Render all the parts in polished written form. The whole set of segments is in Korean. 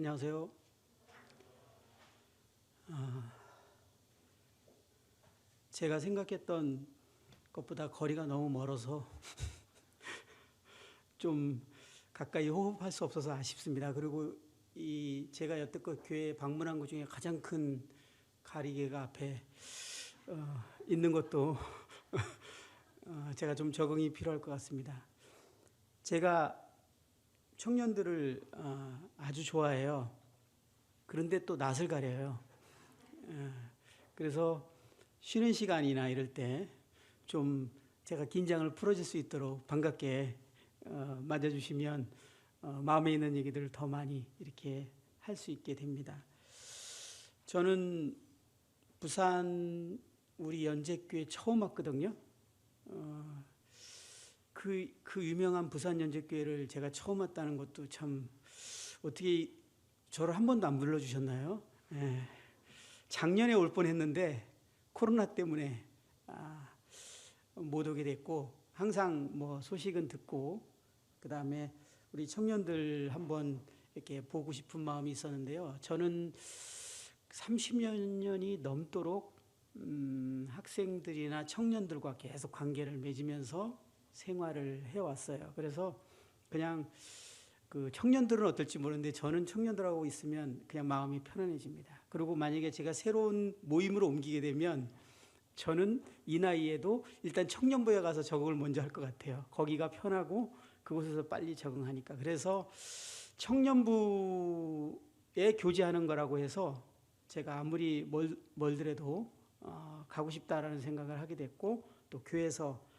안녕하세요. 제가 생각했던 것보다 거리가 너무 멀어서 좀 가까이 호흡할 수 없어서 아쉽습니다. 그리고 제가 여태껏 교회에 방문한 것 중에 가장 큰 가리개가 앞에 있는 것도 제가 좀 적응이 필요할 것 같습니다. 제가 청년들을 아주 좋아해요. 그런데 또 낯을 가려요. 그래서 쉬는 시간이나 이럴 때 좀 제가 긴장을 풀어줄 수 있도록 반갑게 맞아주시면 마음에 있는 얘기들을 더 많이 이렇게 할 수 있게 됩니다. 저는 부산 우리 연재교회 처음 왔거든요. 그 유명한 부산 연재교회를 제가 처음 왔다는 것도 참 어떻게 저를 한 번도 안 불러주셨나요? 작년에 올 뻔했는데 코로나 때문에 못 오게 됐고, 항상 뭐 소식은 듣고 그 다음에 우리 청년들 한번 이렇게 보고 싶은 마음이 있었는데요. 저는 30여 년이 넘도록 학생들이나 청년들과 계속 관계를 맺으면서 생활을 해왔어요. 그래서 그냥 그 청년들은 어떨지 모르는데 저는 청년들하고 있으면 그냥 마음이 편안해집니다. 그리고 만약에 제가 새로운 모임으로 옮기게 되면 저는 이 나이에도 일단 청년부에 가서 적응을 먼저 할 것 같아요. 거기가 편하고 그곳에서 빨리 적응하니까. 그래서 청년부에 교제하는 거라고 해서 제가 아무리 멀더라도 가고 싶다라는 생각을 하게 됐고, 또 교회에서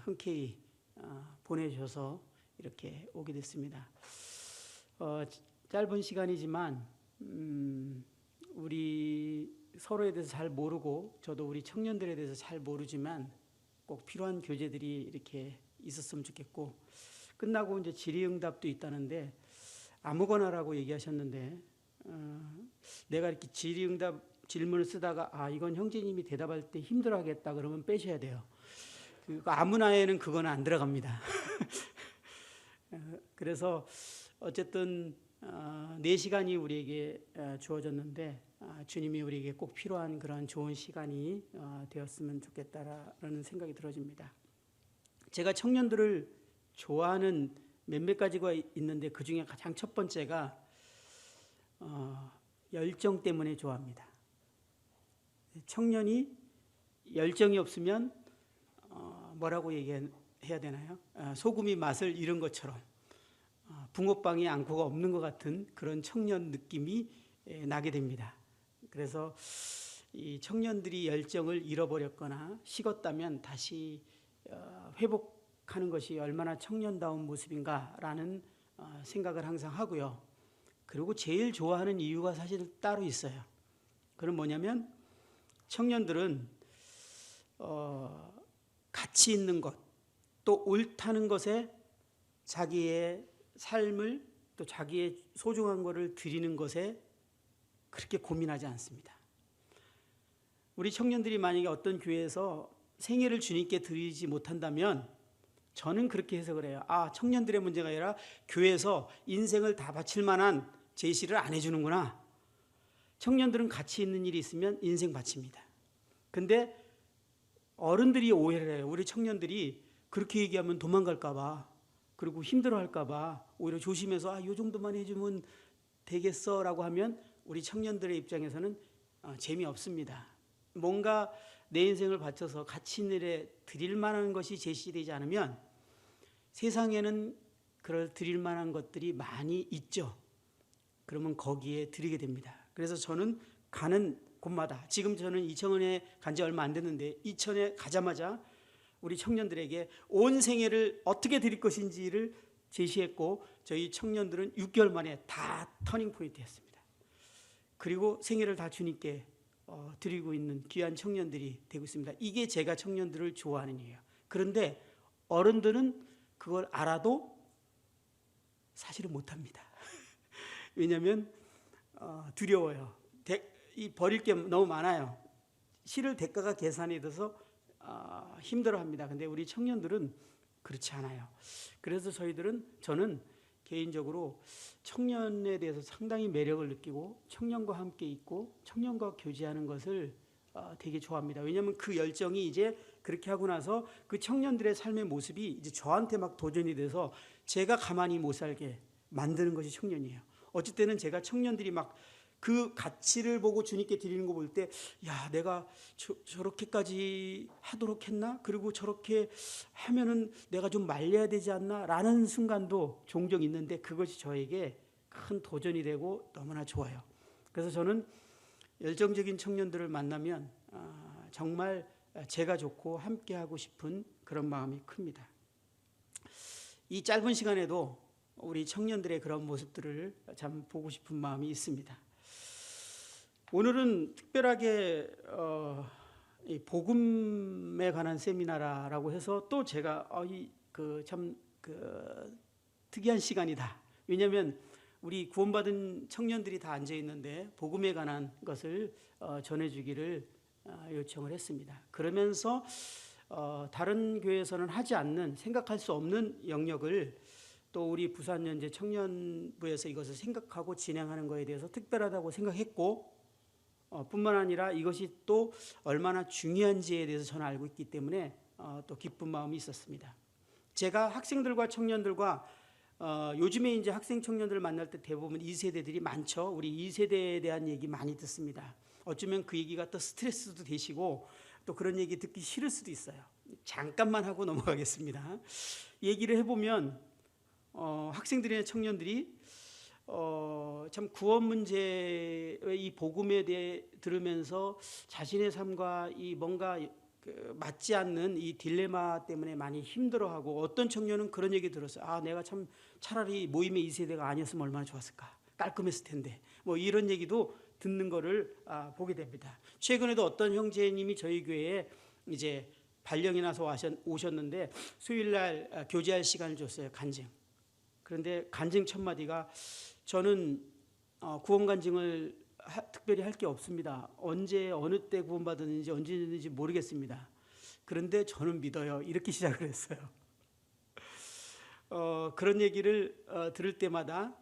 흔쾌히 보내주셔서 이렇게 오게 됐습니다. 짧은 시간이지만 우리 서로에 대해서 잘 모르고, 저도 우리 청년들에 대해서 잘 모르지만 꼭 필요한 교제들이 이렇게 있었으면 좋겠고, 끝나고 이제 질의응답도 있다는데 아무거나라고 얘기하셨는데 내가 이렇게 질의응답 질문을 쓰다가 이건 형제님이 대답할 때 힘들어하겠다 그러면 빼셔야 돼요. 아무나에는 그건 안 들어갑니다. 그래서 어쨌든 4시간이 우리에게 주어졌는데 주님이 우리에게 꼭 필요한 그런 좋은 시간이 되었으면 좋겠다라는 생각이 들어집니다. 제가 청년들을 좋아하는 몇몇 가지가 있는데 그 중에 가장 첫 번째가 열정 때문에 좋아합니다. 청년이 열정이 없으면 뭐라고 얘기해야 되나요? 소금이 맛을 잃은 것처럼 붕어빵에 앙코가 없는 것 같은 그런 청년 느낌이 나게 됩니다. 그래서 이 청년들이 열정을 잃어버렸거나 식었다면 다시 회복하는 것이 얼마나 청년다운 모습인가라는 생각을 항상 하고요. 그리고 제일 좋아하는 이유가 사실 따로 있어요. 그건 뭐냐면 청년들은 가치 있는 것, 또 옳다는 것에 자기의 삶을, 또 자기의 소중한 것을 드리는 것에 그렇게 고민하지 않습니다. 우리 청년들이 만약에 어떤 교회에서 생애를 주님께 드리지 못한다면 저는 그렇게 해석을 해요. 청년들의 문제가 아니라 교회에서 인생을 다 바칠 만한 제시를 안 해주는구나. 청년들은 가치 있는 일이 있으면 인생 바칩니다. 근데 어른들이 오해를 해요. 우리 청년들이 그렇게 얘기하면 도망갈까 봐, 그리고 힘들어할까 봐 오히려 조심해서 이 정도만 해주면 되겠어라고 하면 우리 청년들의 입장에서는 재미없습니다. 뭔가 내 인생을 바쳐서 가치 있는 일에 드릴 만한 것이 제시되지 않으면 세상에는 그럴 드릴 만한 것들이 많이 있죠. 그러면 거기에 드리게 됩니다. 그래서 저는 가는 곳마다, 지금 저는 이천에 간 지 얼마 안 됐는데 이천에 가자마자 우리 청년들에게 온 생애를 어떻게 드릴 것인지를 제시했고, 저희 청년들은 6개월 만에 다 터닝 포인트였습니다. 그리고 생애를 다 주님께 드리고 있는 귀한 청년들이 되고 있습니다. 이게 제가 청년들을 좋아하는 이유예요. 그런데 어른들은 그걸 알아도 사실은 못합니다. 왜냐하면 두려워요. 버릴 게 너무 많아요. 실을 대가가 계산이 돼서 힘들어합니다. 근데 우리 청년들은 그렇지 않아요. 그래서 저는 개인적으로 청년에 대해서 상당히 매력을 느끼고 청년과 함께 있고 청년과 교제하는 것을 되게 좋아합니다. 왜냐하면 그 열정이 이제 그렇게 하고 나서 그 청년들의 삶의 모습이 이제 저한테 막 도전이 돼서 제가 가만히 못 살게 만드는 것이 청년이에요. 어쩔 때는 제가 청년들이 막 그 가치를 보고 주님께 드리는 거 볼 때, 야, 내가 저렇게까지 하도록 했나? 그리고 저렇게 하면은 내가 좀 말려야 되지 않나? 라는 순간도 종종 있는데 그것이 저에게 큰 도전이 되고 너무나 좋아요. 그래서 저는 열정적인 청년들을 만나면 정말 제가 좋고 함께하고 싶은 그런 마음이 큽니다. 이 짧은 시간에도 우리 청년들의 그런 모습들을 참 보고 싶은 마음이 있습니다. 오늘은 특별하게 이 복음에 관한 세미나라고 해서 또 제가 참 특이한 시간이다. 왜냐하면 우리 구원받은 청년들이 다 앉아 있는데 복음에 관한 것을 전해주기를 요청을 했습니다. 그러면서 다른 교회에서는 하지 않는, 생각할 수 없는 영역을 또 우리 부산연재 청년부에서 이것을 생각하고 진행하는 것에 대해서 특별하다고 생각했고, 뿐만 아니라 이것이 또 얼마나 중요한지에 대해서 저는 알고 있기 때문에 또 기쁜 마음이 있었습니다. 제가 학생들과 청년들과 요즘에 이제 학생 청년들을 만날 때 대부분 2세대들이 많죠. 우리 2세대에 대한 얘기 많이 듣습니다. 어쩌면 그 얘기가 또 스트레스도 되시고 또 그런 얘기 듣기 싫을 수도 있어요. 잠깐만 하고 넘어가겠습니다. 얘기를 해보면 학생들이나 청년들이 참 구원 문제의 이 복음에 대해 들으면서 자신의 삶과 이 뭔가 맞지 않는 이 딜레마 때문에 많이 힘들어하고, 어떤 청년은 그런 얘기 들었어요. 내가 참 차라리 모임의 2세대가 아니었으면 얼마나 좋았을까, 깔끔했을 텐데, 뭐 이런 얘기도 듣는 거를 보게 됩니다. 최근에도 어떤 형제님이 저희 교회에 이제 발령이 나서 오셨는데 수요일날 교제할 시간을 줬어요. 간증. 그런데 간증 첫 마디가, 저는 구원 간증을 특별히 할 게 없습니다. 언제 어느 때 구원받았는지 언제든지 모르겠습니다. 그런데 저는 믿어요. 이렇게 시작을 했어요. 그런 얘기를 들을 때마다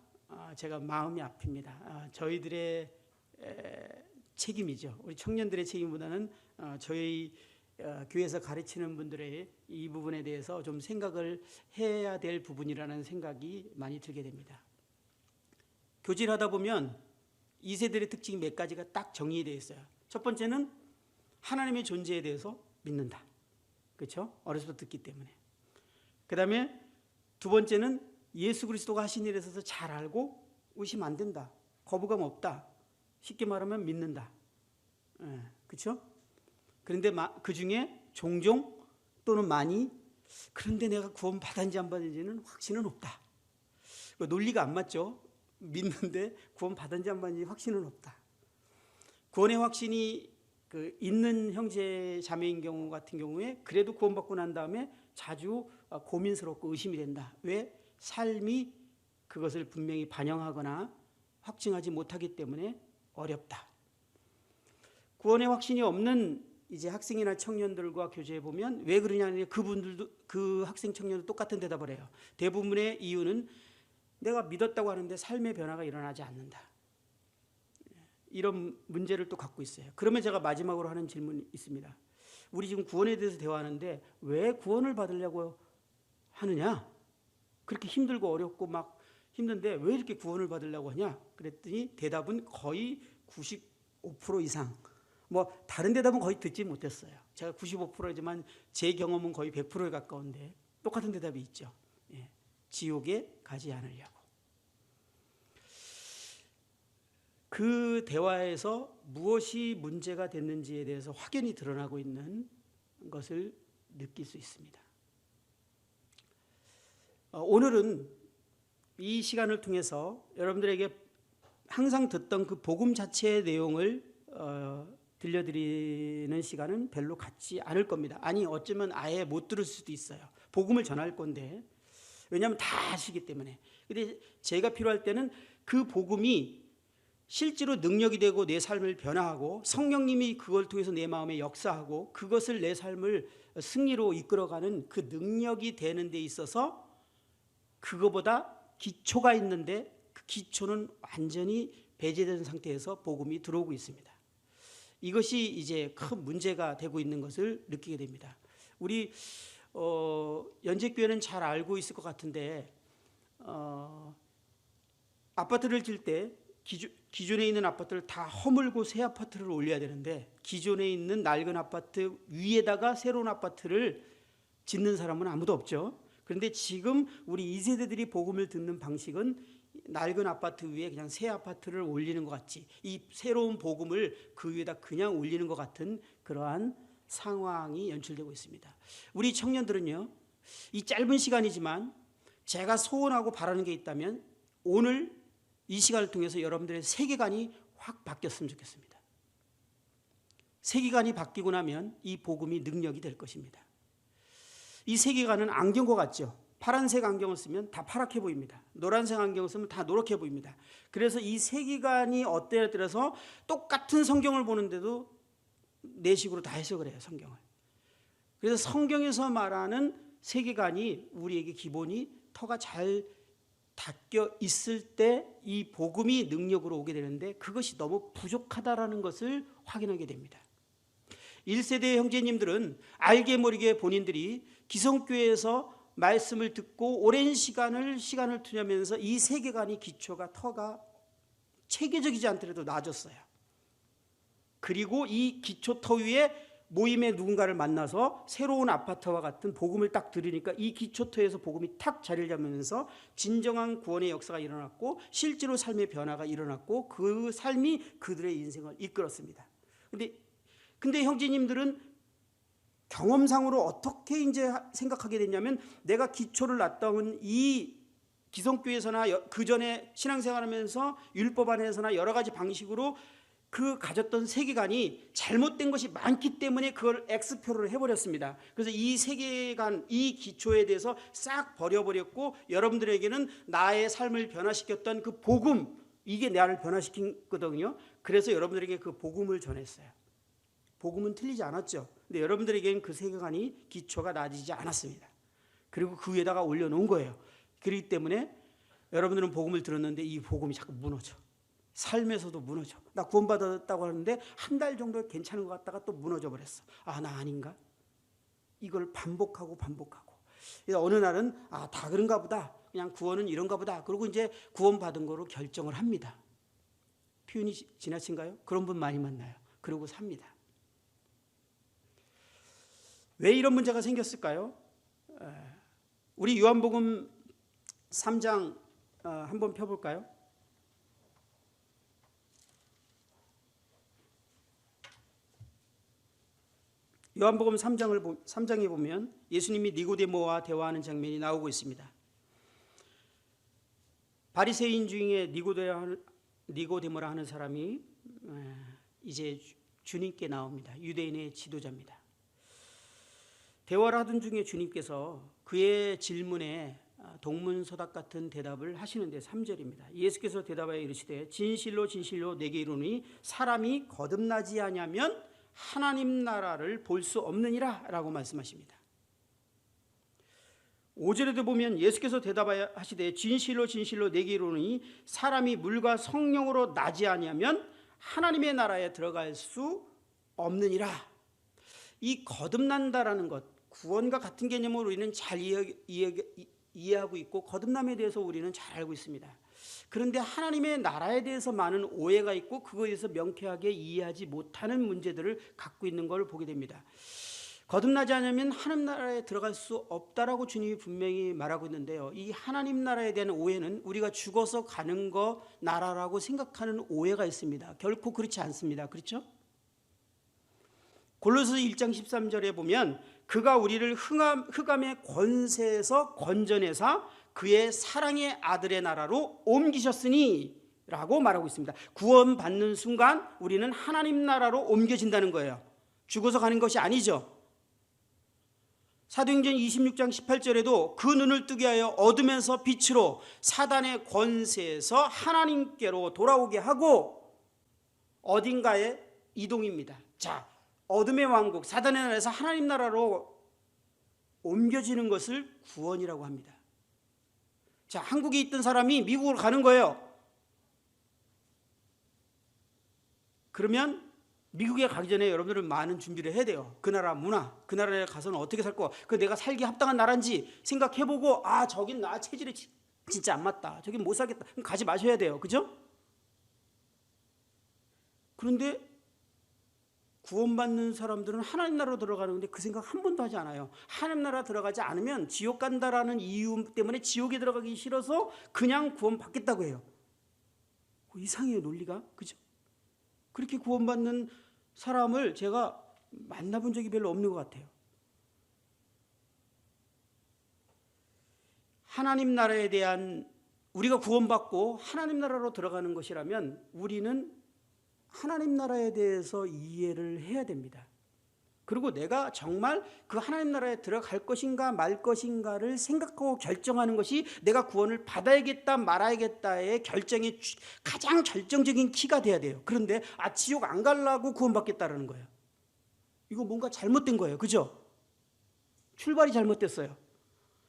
제가 마음이 아픕니다. 저희들의 책임이죠. 우리 청년들의 책임보다는 저희 교회에서 가르치는 분들의 이 부분에 대해서 좀 생각을 해야 될 부분이라는 생각이 많이 들게 됩니다. 교제를 하다 보면 2세들의 특징이 몇 가지가 딱 정리되어 있어요. 첫 번째는 하나님의 존재에 대해서 믿는다. 그렇죠? 어렸을 때 듣기 때문에. 그 다음에 두 번째는 예수 그리스도가 하신 일에 있어서 잘 알고 의심 안 된다. 거부감 없다. 쉽게 말하면 믿는다. 그렇죠? 그런데 그 중에 종종 또는 많이, 그런데 내가 구원 받았는지 안 받았는지는 확신은 없다. 논리가 안 맞죠? 믿는데 구원 받았는지 안 받았는지 확신은 없다. 구원의 확신이 있는 형제 자매인 경우 같은 경우에 그래도 구원받고 난 다음에 자주 고민스럽고 의심이 된다. 왜? 삶이 그것을 분명히 반영하거나 확증하지 못하기 때문에 어렵다. 구원의 확신이 없는 이제 학생이나 청년들과 교제해 보면 왜 그러냐면, 그분들도, 그 학생 청년도 똑같은 대답을 해요. 대부분의 이유는 내가 믿었다고 하는데 삶의 변화가 일어나지 않는다. 이런 문제를 또 갖고 있어요. 그러면 제가 마지막으로 하는 질문이 있습니다. 우리 지금 구원에 대해서 대화하는데 왜 구원을 받으려고 하느냐? 그렇게 힘들고 어렵고 막 힘든데 왜 이렇게 구원을 받으려고 하냐? 그랬더니 대답은 거의 95% 이상, 뭐 다른 대답은 거의 듣지 못했어요. 제가 95%지만 제 경험은 거의 100%에 가까운데 똑같은 대답이 있죠. 지옥에 가지 않으려고. 그 대화에서 무엇이 문제가 됐는지에 대해서 확연히 드러나고 있는 것을 느낄 수 있습니다. 오늘은 이 시간을 통해서 여러분들에게 항상 듣던 그 복음 자체의 내용을 들려드리는 시간은 별로 갖지 않을 겁니다. 아니, 어쩌면 아예 못 들을 수도 있어요. 복음을 전할 건데, 왜냐하면 다 아시기 때문에. 근데 제가 필요할 때는 그 복음이 실제로 능력이 되고 내 삶을 변화하고 성령님이 그걸 통해서 내 마음에 역사하고 그것을 내 삶을 승리로 이끌어가는 그 능력이 되는 데 있어서 그거보다 기초가 있는데 그 기초는 완전히 배제된 상태에서 복음이 들어오고 있습니다. 이것이 이제 큰 문제가 되고 있는 것을 느끼게 됩니다. 우리 연재교회는 잘 알고 있을 것 같은데 아파트를 질 때 기존에 있는 아파트를 다 허물고 새 아파트를 올려야 되는데 기존에 있는 낡은 아파트 위에다가 새로운 아파트를 짓는 사람은 아무도 없죠. 그런데 지금 우리 2세대들이 복음을 듣는 방식은 낡은 아파트 위에 그냥 새 아파트를 올리는 것 같지, 이 새로운 복음을 그 위에다 그냥 올리는 것 같은 그러한 상황이 연출되고 있습니다. 우리 청년들은요, 이 짧은 시간이지만 제가 소원하고 바라는 게 있다면 오늘 이 시간을 통해서 여러분들의 세계관이 확 바뀌었으면 좋겠습니다. 세계관이 바뀌고 나면 이 복음이 능력이 될 것입니다. 이 세계관은 안경과 같죠. 파란색 안경을 쓰면 다 파랗게 보입니다. 노란색 안경을 쓰면 다 노랗게 보입니다. 그래서 이 세계관이 어때에 따라서 똑같은 성경을 보는데도 네 식으로 다 해석을 해요, 성경을. 그래서 성경에서 말하는 세계관이 우리에게 기본이 터가 잘 닦여 있을 때 이 복음이 능력으로 오게 되는데 그것이 너무 부족하다라는 것을 확인하게 됩니다. 1세대 형제님들은 알게 모르게 본인들이 기성교회에서 말씀을 듣고 오랜 시간을 투자하면서 이 세계관이 기초가 터가 체계적이지 않더라도 나아졌어요. 그리고 이 기초 터 위에 모임에 누군가를 만나서 새로운 아파트와 같은 복음을 딱 들으니까 이 기초터에서 복음이 탁 자리를 잡으면서 진정한 구원의 역사가 일어났고 실제로 삶의 변화가 일어났고 그 삶이 그들의 인생을 이끌었습니다. 근데 형제님들은 경험상으로 어떻게 이제 생각하게 됐냐면 내가 기초를 놨다온 이 기성교회에서나 그 전에 신앙생활하면서 율법 안에서나 여러 가지 방식으로 그 가졌던 세계관이 잘못된 것이 많기 때문에 그걸 X표를 해버렸습니다. 그래서 이 세계관, 이 기초에 대해서 싹 버려버렸고 여러분들에게는 나의 삶을 변화시켰던 그 복음, 이게 나를 변화시킨 거거든요. 그래서 여러분들에게 그 복음을 전했어요. 복음은 틀리지 않았죠. 근데 여러분들에게는 그 세계관이 기초가 낮아지지 않았습니다. 그리고 그 위에다가 올려놓은 거예요. 그렇기 때문에 여러분들은 복음을 들었는데 이 복음이 자꾸 무너져. 삶에서도 무너져. 나 구원받았다고 하는데 한 달 정도 괜찮은 것 같다가 또 무너져 버렸어. 아, 나 아닌가? 이걸 반복하고 어느 날은 다 그런가 보다. 그냥 구원은 이런가 보다. 그리고 이제 구원받은 거로 결정을 합니다. 표현이 지나친가요? 그런 분 많이 만나요. 그러고 삽니다. 왜 이런 문제가 생겼을까요? 우리 요한복음 3장 한번 펴볼까요? 요한복음 3장에 보면 예수님이 니고데모와 대화하는 장면이 나오고 있습니다. 바리새인 중에 니고데모라 하는 사람이 이제 주님께 나옵니다. 유대인의 지도자입니다. 대화를 하던 중에 주님께서 그의 질문에 동문서답 같은 대답을 하시는데 3절입니다. 예수께서 대답하여 이르시되 진실로 진실로 내게 이르노니 사람이 거듭나지 아니하면 하나님 나라를 볼 수 없느니라 라고 말씀하십니다. 5절에도 보면 예수께서 대답하시되 진실로 진실로 내게 이르노니 사람이 물과 성령으로 나지 아니하면 하나님의 나라에 들어갈 수 없느니라. 이 거듭난다라는 것, 구원과 같은 개념으로 우리는 잘 이해하고 있고 거듭남에 대해서 우리는 잘 알고 있습니다. 그런데 하나님의 나라에 대해서 많은 오해가 있고 그거에 대해서 명쾌하게 이해하지 못하는 문제들을 갖고 있는 걸 보게 됩니다. 거듭나지 않으면 하나님 나라에 들어갈 수 없다라고 주님이 분명히 말하고 있는데요. 이 하나님 나라에 대한 오해는 우리가 죽어서 가는 거 나라라고 생각하는 오해가 있습니다. 결코 그렇지 않습니다. 그렇죠? 골로새 1장 13절에 보면 그가 우리를 흑암의 권세에서 건져내사 그의 사랑의 아들의 나라로 옮기셨으니 라고 말하고 있습니다. 구원받는 순간 우리는 하나님 나라로 옮겨진다는 거예요. 죽어서 가는 것이 아니죠. 사도행전 26장 18절에도 그 눈을 뜨게 하여 어둠에서 빛으로 사단의 권세에서 하나님께로 돌아오게 하고 어딘가에 이동입니다. 자, 어둠의 왕국 사단의 나라에서 하나님 나라로 옮겨지는 것을 구원이라고 합니다. 자, 한국에 있던 사람이 미국으로 가는 거예요. 그러면 미국에 가기 전에 여러분들은 많은 준비를 해야 돼요. 그 나라 문화, 그 나라에 가서는 어떻게 살 거야, 그 내가 살기 합당한 나라인지 생각해보고, 아, 저긴 나 체질이 진짜 안 맞다, 저긴 못 살겠다, 그럼 가지 마셔야 돼요. 그죠? 그런데 구원받는 사람들은 하나님 나라로 들어가는 건데 그 생각 한 번도 하지 않아요. 하나님 나라 들어가지 않으면 지옥 간다라는 이유 때문에 지옥에 들어가기 싫어서 그냥 구원받겠다고 해요. 이상해요, 논리가. 그죠? 그렇게 구원받는 사람을 제가 만나본 적이 별로 없는 것 같아요. 하나님 나라에 대한, 우리가 구원받고 하나님 나라로 들어가는 것이라면 우리는 하나님 나라에 대해서 이해를 해야 됩니다. 그리고 내가 정말 그 하나님 나라에 들어갈 것인가 말 것인가를 생각하고 결정하는 것이 내가 구원을 받아야겠다 말아야겠다의 결정의 가장 결정적인 키가 돼야 돼요. 그런데 지옥 안 가려고 구원받겠다라는 거예요. 이거 뭔가 잘못된 거예요. 그죠? 출발이 잘못됐어요.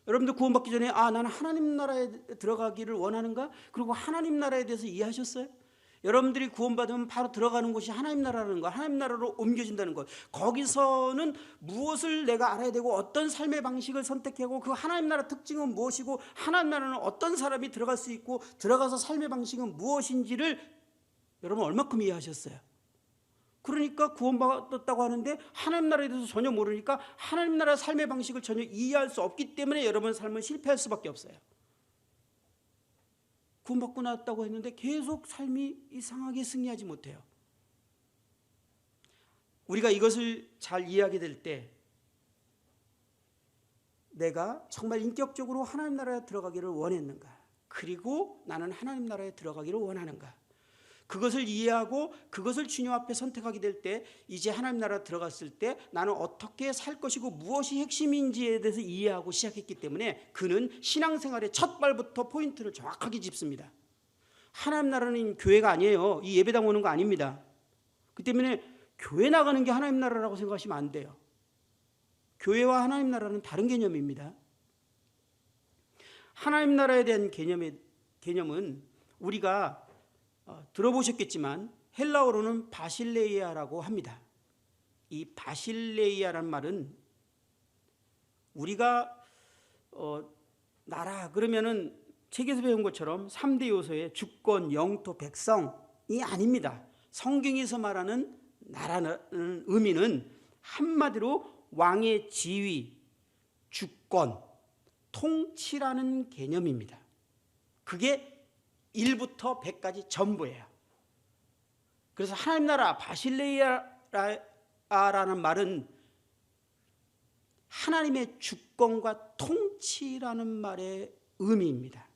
여러분들 구원받기 전에 나는 하나님 나라에 들어가기를 원하는가? 그리고 하나님 나라에 대해서 이해하셨어요? 여러분들이 구원받으면 바로 들어가는 곳이 하나님 나라라는 것, 하나님 나라로 옮겨진다는 것. 거기서는 무엇을 내가 알아야 되고 어떤 삶의 방식을 선택하고 그 하나님 나라 특징은 무엇이고 하나님 나라는 어떤 사람이 들어갈 수 있고 들어가서 삶의 방식은 무엇인지를 여러분 얼마큼 이해하셨어요? 그러니까 구원받았다고 하는데 하나님 나라에 대해서 전혀 모르니까 하나님 나라 삶의 방식을 전혀 이해할 수 없기 때문에 여러분 삶은 실패할 수밖에 없어요. 구원받고 나왔다고 했는데 계속 삶이 이상하게 승리하지 못해요. 우리가 이것을 잘 이해하게 될 때 내가 정말 인격적으로 하나님 나라에 들어가기를 원했는가? 그리고 나는 하나님 나라에 들어가기를 원하는가? 그것을 이해하고 그것을 주님 앞에 선택하게 될 때 이제 하나님 나라 들어갔을 때 나는 어떻게 살 것이고 무엇이 핵심인지에 대해서 이해하고 시작했기 때문에 그는 신앙생활의 첫 발부터 포인트를 정확하게 짚습니다. 하나님 나라는 교회가 아니에요. 이 예배당 오는 거 아닙니다. 그 때문에 교회 나가는 게 하나님 나라라고 생각하시면 안 돼요. 교회와 하나님 나라는 다른 개념입니다. 하나님 나라에 대한 개념은 우리가 들어보셨겠지만 헬라어로는 바실레이아라고 합니다. 이 바실레이아란 말은 우리가 나라 그러면은 책에서 배운 것처럼 3대 요소의 주권, 영토, 백성이 아닙니다. 성경에서 말하는 나라는 의미는 한마디로 왕의 지위, 주권, 통치라는 개념입니다. 그게 1부터 100까지 전부예요. 그래서 하나님 나라 바실레이아라는 말은 하나님의 주권과 통치라는 말의 의미입니다.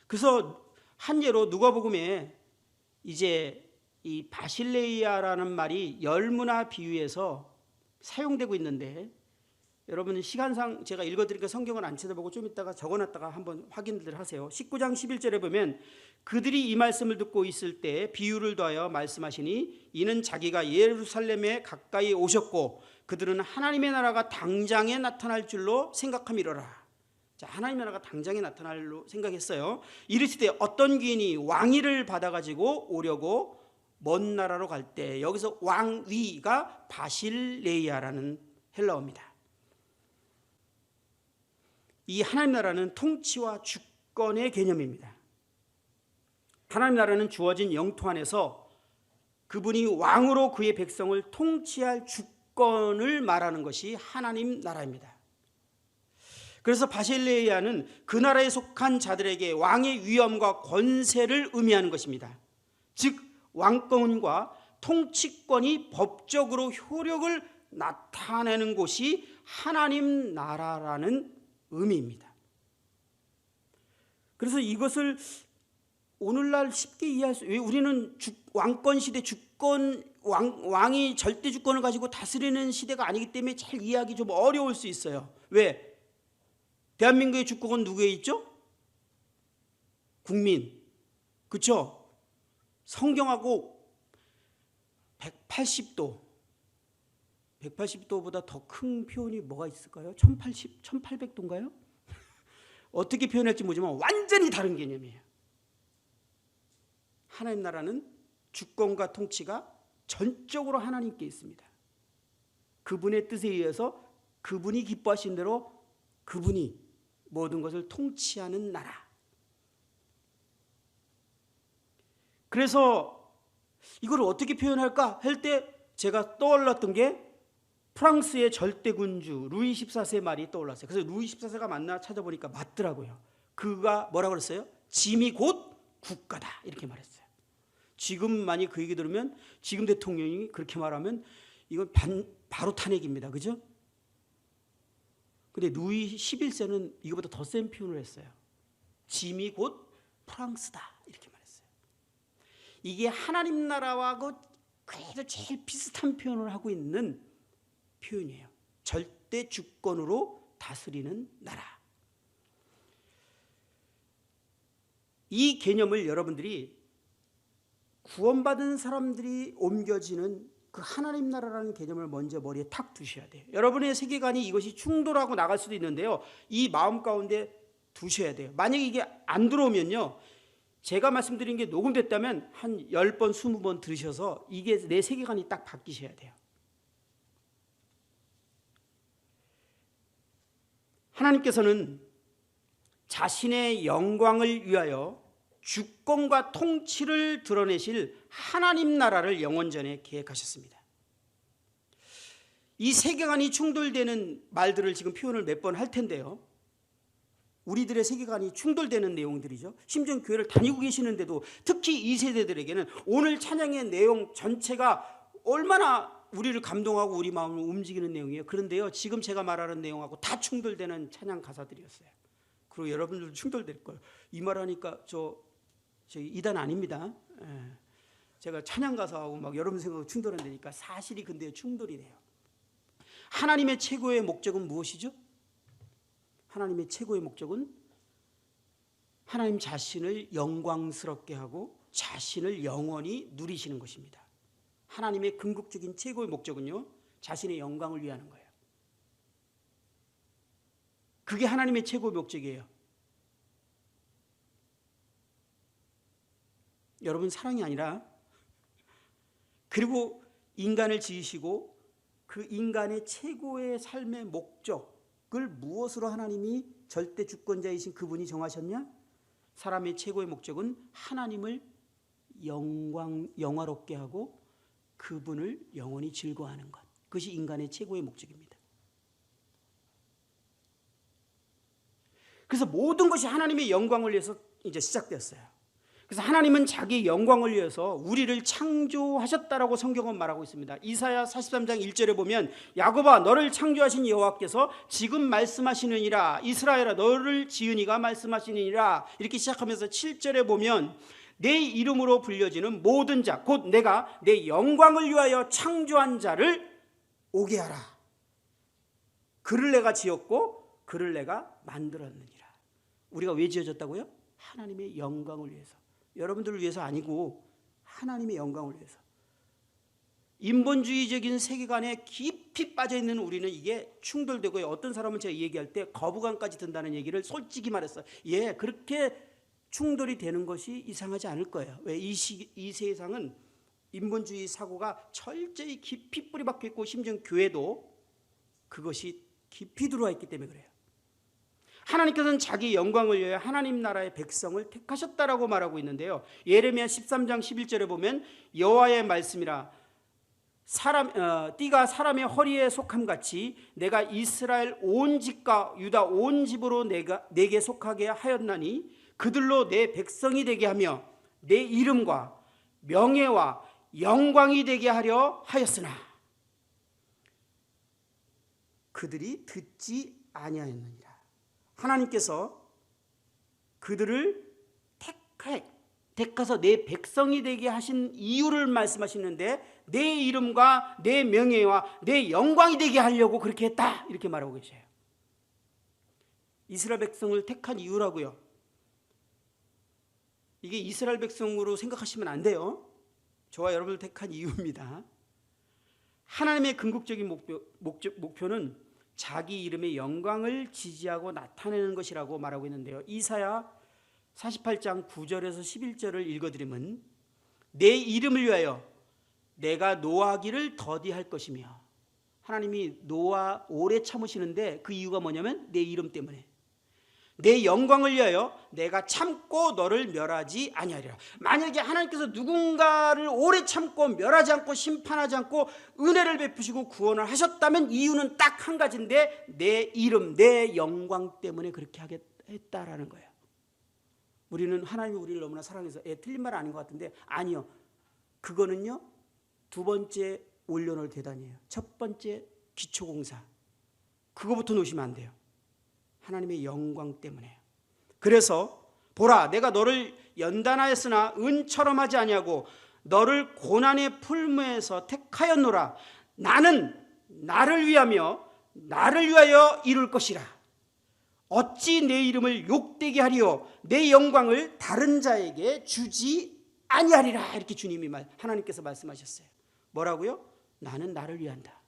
그래서 한 예로 누가복음에 이제 이 바실레이아라는 말이 열무나 비유에서 사용되고 있는데 여러분 시간상 제가 읽어드리니까 성경을 안 찾아보고 좀 이따가 적어놨다가 한번 확인들 하세요. 19장 11절에 보면 그들이 이 말씀을 듣고 있을 때 비유를 더하여 말씀하시니 이는 자기가 예루살렘에 가까이 오셨고 그들은 하나님의 나라가 당장에 나타날 줄로 생각함이로라. 자, 하나님의 나라가 당장에 나타날로 생각했어요. 이르시되 어떤 귀인이 왕위를 받아가지고 오려고 먼 나라로 갈 때 여기서 왕위가 바실레이아라는 헬라어입니다. 이 하나님 나라는 통치와 주권의 개념입니다. 하나님 나라는 주어진 영토 안에서 그분이 왕으로 그의 백성을 통치할 주권을 말하는 것이 하나님 나라입니다. 그래서 바실레이아는 그 나라에 속한 자들에게 왕의 위엄과 권세를 의미하는 것입니다. 즉 왕권과 통치권이 법적으로 효력을 나타내는 곳이 하나님 나라라는 의미입니다. 그래서 이것을 오늘날 쉽게 이해할 수, 왜 우리는 왕권 시대 주권 왕이 절대 주권을 가지고 다스리는 시대가 아니기 때문에 잘 이해하기 좀 어려울 수 있어요. 왜? 대한민국의 주권은 누구에 있죠? 국민. 그렇죠? 성경하고 180도보다 더 큰 표현이 뭐가 있을까요? 1800도인가요? 어떻게 표현할지 모르지만 완전히 다른 개념이에요. 하나님 나라는 주권과 통치가 전적으로 하나님께 있습니다. 그분의 뜻에 의해서 그분이 기뻐하신 대로 그분이 모든 것을 통치하는 나라. 그래서 이걸 어떻게 표현할까 할 때 제가 떠올랐던 게 프랑스의 절대군주 루이 14세 말이 떠올랐어요. 그래서 루이 14세가 맞나 찾아보니까 맞더라고요. 그가 뭐라고 그랬어요? 짐이 곧 국가다 이렇게 말했어요. 지금 많이 그 얘기 들으면 지금 대통령이 그렇게 말하면 이건 바로 탄핵입니다. 그죠? 근데 루이 11세는 이거보다 더 센 표현을 했어요. 짐이 곧 프랑스다 이렇게 말했어요. 이게 하나님 나라하고 그래도 제일 비슷한 표현을 하고 있는 표현이에요. 절대 주권으로 다스리는 나라. 이 개념을 여러분들이 구원받은 사람들이 옮겨지는 그 하나님 나라라는 개념을 먼저 머리에 탁 두셔야 돼요. 여러분의 세계관이 이것이 충돌하고 나갈 수도 있는데요. 이 마음 가운데 두셔야 돼요. 만약에 이게 안 들어오면요. 제가 말씀드린 게 녹음됐다면 한 10번, 20번 들으셔서 이게 내 세계관이 딱 바뀌셔야 돼요. 하나님께서는 자신의 영광을 위하여 주권과 통치를 드러내실 하나님 나라를 영원전에 계획하셨습니다. 이 세계관이 충돌되는 말들을 지금 표현을 몇 번 할 텐데요. 우리들의 세계관이 충돌되는 내용들이죠. 심지어 교회를 다니고 계시는데도 특히 이 세대들에게는 오늘 찬양의 내용 전체가 얼마나 우리를 감동하고 우리 마음을 움직이는 내용이에요. 그런데요, 지금 제가 말하는 내용하고 다 충돌되는 찬양 가사들이었어요. 그리고 여러분들도 충돌될 거예요. 이 말하니까 저 이단 아닙니다. 제가 찬양 가사하고 막 여러분 생각하고 충돌한다니까 사실이 근데 충돌이 돼요. 하나님의 최고의 목적은 무엇이죠? 하나님의 최고의 목적은 하나님 자신을 영광스럽게 하고 자신을 영원히 누리시는 것입니다. 하나님의 궁극적인 최고의 목적은요, 자신의 영광을 위하는 거예요. 그게 하나님의 최고의 목적이에요. 여러분, 사랑이 아니라, 그리고 인간을 지으시고 그 인간의 최고의 삶의 목적을 무엇으로 하나님이 절대 주권자이신 그분이 정하셨냐? 사람의 최고의 목적은 하나님을 영화롭게 하고 그분을 영원히 즐거워하는 것. 그것이 인간의 최고의 목적입니다. 그래서 모든 것이 하나님의 영광을 위해서 이제 시작되었어요. 그래서 하나님은 자기 영광을 위해서 우리를 창조하셨다라고 성경은 말하고 있습니다. 이사야 43장 1절에 보면 야곱아 너를 창조하신 여호와께서 지금 말씀하시느니라, 이스라엘아 너를 지으니가 말씀하시느니라, 이렇게 시작하면서 7절에 보면 내 이름으로 불려지는 모든 자 곧 내가 내 영광을 위하여 창조한 자를 오게 하라. 그를 내가 지었고 그를 내가 만들었느니라. 우리가 왜 지어졌다고요? 하나님의 영광을 위해서. 여러분들을 위해서 아니고 하나님의 영광을 위해서. 인본주의적인 세계관에 깊이 빠져있는 우리는 이게 충돌되고요. 어떤 사람은 제가 얘기할 때 거부감까지 든다는 얘기를 솔직히 말했어요. 예, 그렇게 충돌이 되는 것이 이상하지 않을 거예요. 왜? 이 세상은 인본주의 사고가 철저히 깊이 뿌리 박혀 있고 심지어 교회도 그것이 깊이 들어와 있기 때문에 그래요. 하나님께서는 자기 영광을 위하여 하나님 나라의 백성을 택하셨다라고 말하고 있는데요. 예레미야 13장 11절에 보면 여호와의 말씀이라 띠가 사람의 허리에 속함 같이 내가 이스라엘 온 집과 유다 온 집으로 내게 속하게 하였나니 그들로 내 백성이 되게 하며 내 이름과 명예와 영광이 되게 하려 하였으나 그들이 듣지 아니하였느니라. 하나님께서 그들을 택하서 내 백성이 되게 하신 이유를 말씀하시는데 내 이름과 내 명예와 내 영광이 되게 하려고 그렇게 했다 이렇게 말하고 계셔요. 이스라엘 백성을 택한 이유라고요. 이게 이스라엘 백성으로 생각하시면 안 돼요. 저와 여러분을 택한 이유입니다. 하나님의 궁극적인 목표는 자기 이름의 영광을 지지하고 나타내는 것이라고 말하고 있는데요. 이사야 48장 9절에서 11절을 읽어드리면 내 이름을 위하여 내가 노하기를 더디할 것이며, 하나님이 노아 오래 참으시는데 그 이유가 뭐냐면 내 이름 때문에. 내 영광을 위하여 내가 참고 너를 멸하지 아니하리라. 만약에 하나님께서 누군가를 오래 참고 멸하지 않고 심판하지 않고 은혜를 베푸시고 구원을 하셨다면 이유는 딱 한 가지인데 내 이름, 내 영광 때문에 그렇게 하겠다라는 거예요. 우리는 하나님이 우리를 너무나 사랑해서, 틀린 말 아닌 것 같은데 아니요. 그거는요, 두 번째 올려놓을 대단이에요. 첫 번째 기초공사. 그거부터 놓으시면 안 돼요. 하나님의 영광 때문에. 그래서 보라, 내가 너를 연단하였으나 은처럼 하지 아니하고 너를 고난의 풀무에서 택하였노라. 나는 나를 위하며 나를 위하여 이룰 것이라. 어찌 내 이름을 욕되게 하리요 내 영광을 다른 자에게 주지 아니하리라. 이렇게 주님이 하나님께서 말씀하셨어요. 뭐라고요? 나는 나를 위한다.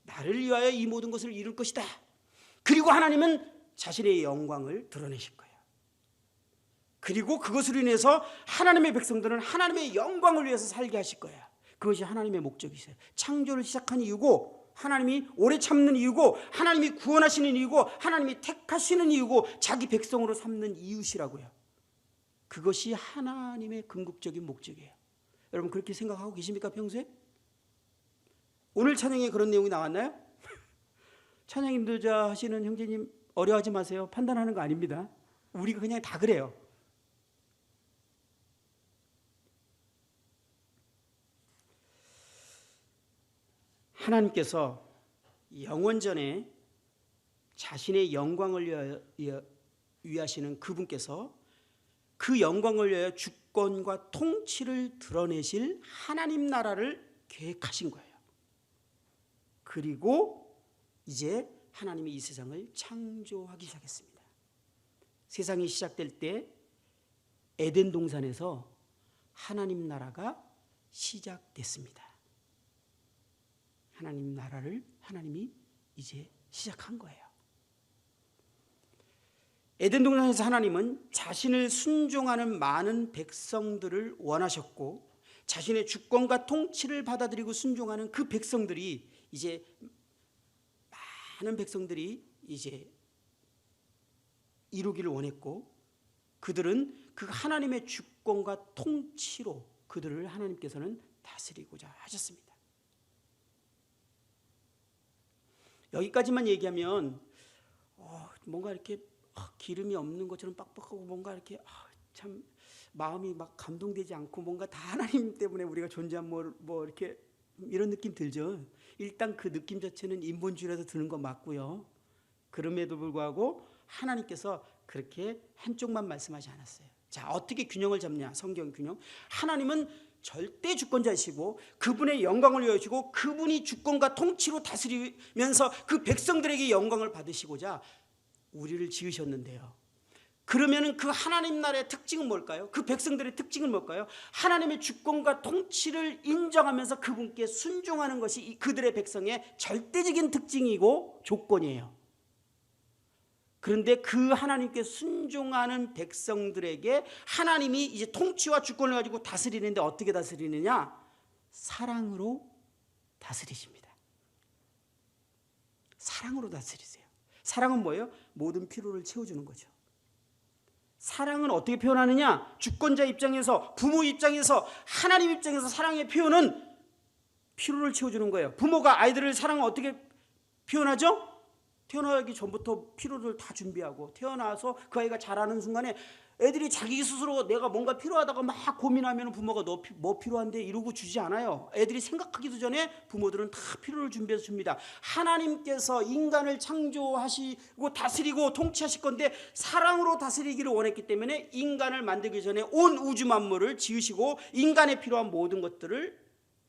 나를 위하여 이 모든 것을 이룰 것이다. 그리고 하나님은 자신의 영광을 드러내실 거예요. 그리고 그것으로 인해서 하나님의 백성들은 하나님의 영광을 위해서 살게 하실 거예요. 그것이 하나님의 목적이세요. 창조를 시작한 이유고, 하나님이 오래 참는 이유고, 하나님이 구원하시는 이유고, 하나님이 택하시는 이유고, 자기 백성으로 삼는 이유시라고요. 그것이 하나님의 궁극적인 목적이에요. 여러분 그렇게 생각하고 계십니까, 평소에? 오늘 찬양에 그런 내용이 나왔나요? 찬양 인도자 하시는 형제님 어려워하지 마세요. 판단하는 거 아닙니다. 우리가 그냥 다 그래요. 하나님께서 영원전에 자신의 영광을 위하시는 그분께서 그 영광을 위하여 주권과 통치를 드러내실 하나님 나라를 계획하신 거예요. 그리고 이제 하나님이 이 세상을 창조하기 시작했습니다. 세상이 시작될 때 에덴 동산에서 하나님 나라가 시작됐습니다. 하나님 나라를 하나님이 이제 시작한 거예요. 에덴 동산에서 하나님은 자신을 순종하는 많은 백성들을 원하셨고, 자신의 주권과 통치를 받아들이고 순종하는 그 백성들이 이제 많은 백성들이 이제 이루기를 원했고, 그들은 그 하나님의 주권과 통치로 그들을 하나님께서는 다스리고자 하셨습니다. 여기까지만 얘기하면 뭔가 이렇게 기름이 없는 것처럼 빡빡하고 뭔가 이렇게 참 마음이 막 감동되지 않고 뭔가 다 하나님 때문에 우리가 존재한 뭐 이렇게 이런 느낌 들죠. 일단 그 느낌 자체는 인본주의라서 드는 거 맞고요. 그럼에도 불구하고 하나님께서 그렇게 한쪽만 말씀하지 않았어요. 자, 어떻게 균형을 잡냐? 성경 균형. 하나님은 절대 주권자이시고 그분의 영광을 위하시고 그분이 주권과 통치로 다스리면서 그 백성들에게 영광을 받으시고자 우리를 지으셨는데요. 그러면 그 하나님 나라의 특징은 뭘까요? 그 백성들의 특징은 뭘까요? 하나님의 주권과 통치를 인정하면서 그분께 순종하는 것이 그들의 백성의 절대적인 특징이고 조건이에요. 그런데 그 하나님께 순종하는 백성들에게 하나님이 이제 통치와 주권을 가지고 다스리는데 어떻게 다스리느냐? 사랑으로 다스리십니다. 사랑으로 다스리세요. 사랑은 뭐예요? 모든 필요를 채워주는 거죠. 사랑은 어떻게 표현하느냐? 주권자 입장에서, 부모 입장에서, 하나님 입장에서 사랑의 표현은 필요를 채워주는 거예요. 부모가 아이들을 사랑을 어떻게 표현하죠? 태어나기 전부터 필요를 다 준비하고 태어나서 그 아이가 자라는 순간에 애들이 자기 스스로 내가 뭔가 필요하다고 막 고민하면 부모가 너 뭐 필요한데 이러고 주지 않아요. 애들이 생각하기도 전에 부모들은 다 필요를 준비해서 줍니다. 하나님께서 인간을 창조하시고 다스리고 통치하실 건데 사랑으로 다스리기를 원했기 때문에 인간을 만들기 전에 온 우주 만물을 지으시고 인간에 필요한 모든 것들을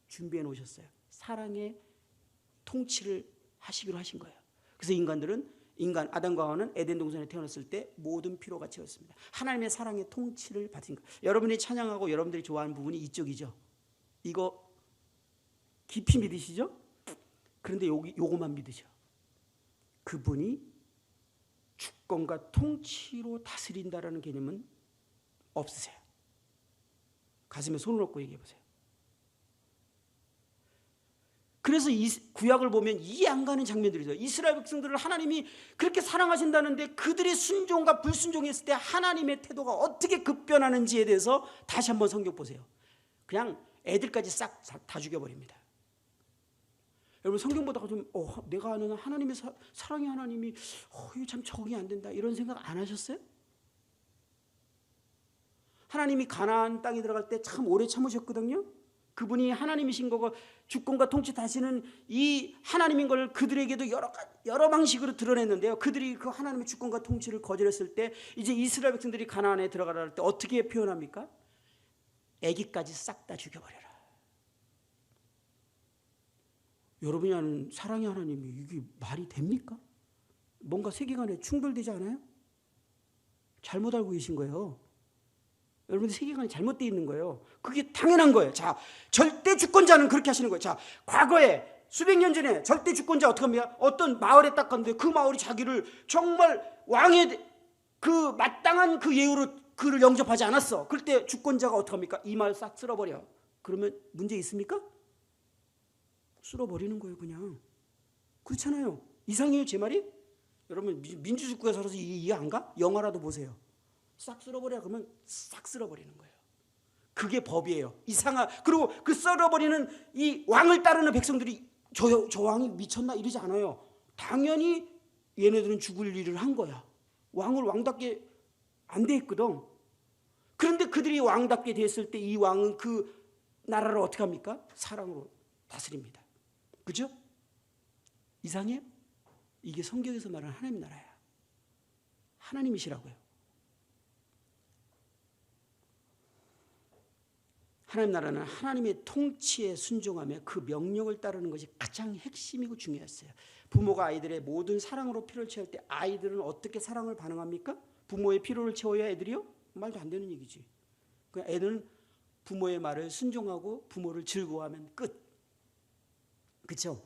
준비해 놓으셨어요. 사랑의 통치를 하시기로 하신 거예요. 그래서 인간 아담과 하와는 에덴 동산에 태어났을 때 모든 필요가 채웠습니다. 하나님의 사랑의 통치를 받은 거예요. 여러분이 찬양하고 여러분들이 좋아하는 부분이 이쪽이죠. 이거 깊이 믿으시죠? 그런데 요거만 믿으셔. 그분이 주권과 통치로 다스린다라는 개념은 없으세요. 가슴에 손을 얹고 얘기해 보세요. 그래서 이 구약을 보면 이해 안 가는 장면들이죠. 이스라엘 백성들을 하나님이 그렇게 사랑하신다는데 그들의 순종과 불순종했을 때 하나님의 태도가 어떻게 급변하는지에 대해서 다시 한번 성경 보세요. 그냥 애들까지 싹 다 죽여버립니다. 여러분 성경 보다가 좀 내가 아는 하나님의 사랑의 하나님이 이거 참 적응이 안 된다 이런 생각 안 하셨어요? 하나님이 가나안 땅에 들어갈 때 참 오래 참으셨거든요. 그분이 하나님이신 거고 주권과 통치 다시는 이 하나님인 걸 그들에게도 여러 방식으로 드러냈는데요. 그들이 그 하나님의 주권과 통치를 거절했을 때 이제 이스라엘 백성들이 가나안에 들어가라 할 때 어떻게 표현합니까? 애기까지 싹 다 죽여버려라. 여러분이 아는 사랑의 하나님이 이게 말이 됩니까? 뭔가 세계관에 충돌되지 않아요? 잘못 알고 계신 거예요. 여러분들 세계관이 잘못되어 있는 거예요. 그게 당연한 거예요. 자, 절대 주권자는 그렇게 하시는 거예요. 자, 과거에 수백 년 전에 절대 주권자 어떻게 합니까? 어떤 마을에 딱 갔는데 그 마을이 자기를 정말 왕의 그 마땅한 그 예우로 그를 영접하지 않았어. 그럴 때 주권자가 어떻게 합니까? 이 마을 싹 쓸어버려. 그러면 문제 있습니까? 쓸어버리는 거예요, 그냥. 그렇잖아요. 이상해요, 제 말이? 여러분 민주주의국에 살아서 이해 안 가? 영화라도 보세요. 싹 쓸어버려 그러면 싹 쓸어버리는 거예요. 그게 법이에요. 그리고 그 쓸어버리는 이 왕을 따르는 백성들이 저 왕이 미쳤나 이러지 않아요. 당연히 얘네들은 죽을 일을 한 거야. 왕을 왕답게 안 돼 있거든. 그런데 그들이 왕답게 됐을 때 이 왕은 그 나라를 어떻게 합니까? 사랑으로 다스립니다. 그죠? 이상해요? 이게 성경에서 말하는 하나님 나라야. 하나님이시라고요. 하나님 나라는 하나님의 통치에 순종하며 그 명령을 따르는 것이 가장 핵심이고 중요했어요. 부모가 아이들의 모든 사랑으로 필요를 채울 때 아이들은 어떻게 사랑을 반응합니까? 부모의 필요를 채워야 애들이요? 말도 안 되는 얘기지. 그냥 애들은 부모의 말을 순종하고 부모를 즐거워하면 끝. 그렇죠?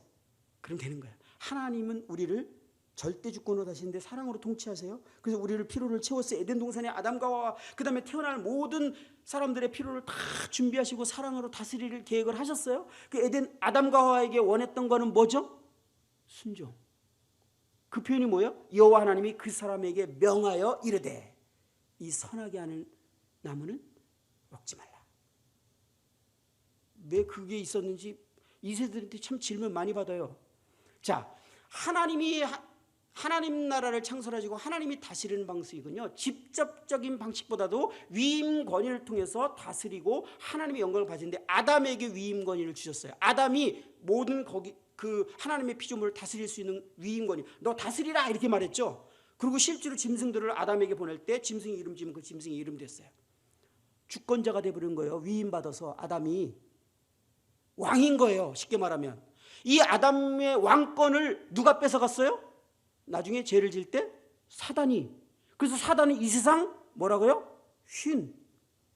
그럼 되는 거예요. 하나님은 우리를 절대 주권으로 다시는데 사랑으로 통치하세요. 그래서 우리를 필요를 채웠어요. 에덴 동산의 아담과 하와 그다음에 태어날 모든 사람들의 필요를 다 준비하시고 사랑으로 다스릴 계획을 하셨어요. 그 에덴 아담과 하와에게 원했던 거는 뭐죠? 순종. 그 표현이 뭐예요? 여호와 하나님이 그 사람에게 명하여 이르되 이 선하게 하는 나무는 먹지 말라. 왜 그게 있었는지 이세들한테 참 질문 많이 받아요. 자, 하나님 나라를 창설하시고 하나님이 다스리는 방식이군요. 직접적인 방식보다도 위임 권위를 통해서 다스리고 하나님의 영광을 받는데 아담에게 위임 권위를 주셨어요. 아담이 모든 그 하나님의 피조물을 다스릴 수 있는 위임 권위. 너 다스리라 이렇게 말했죠. 그리고 실제로 짐승들을 아담에게 보낼 때 짐승이 이름 지면 그 짐승이 이름 됐어요. 주권자가 되어버린 거예요. 위임 받아서 아담이 왕인 거예요. 쉽게 말하면 이 아담의 왕권을 누가 뺏어갔어요? 나중에 죄를 질 때 사단이. 그래서 사단은 이 세상 뭐라고요?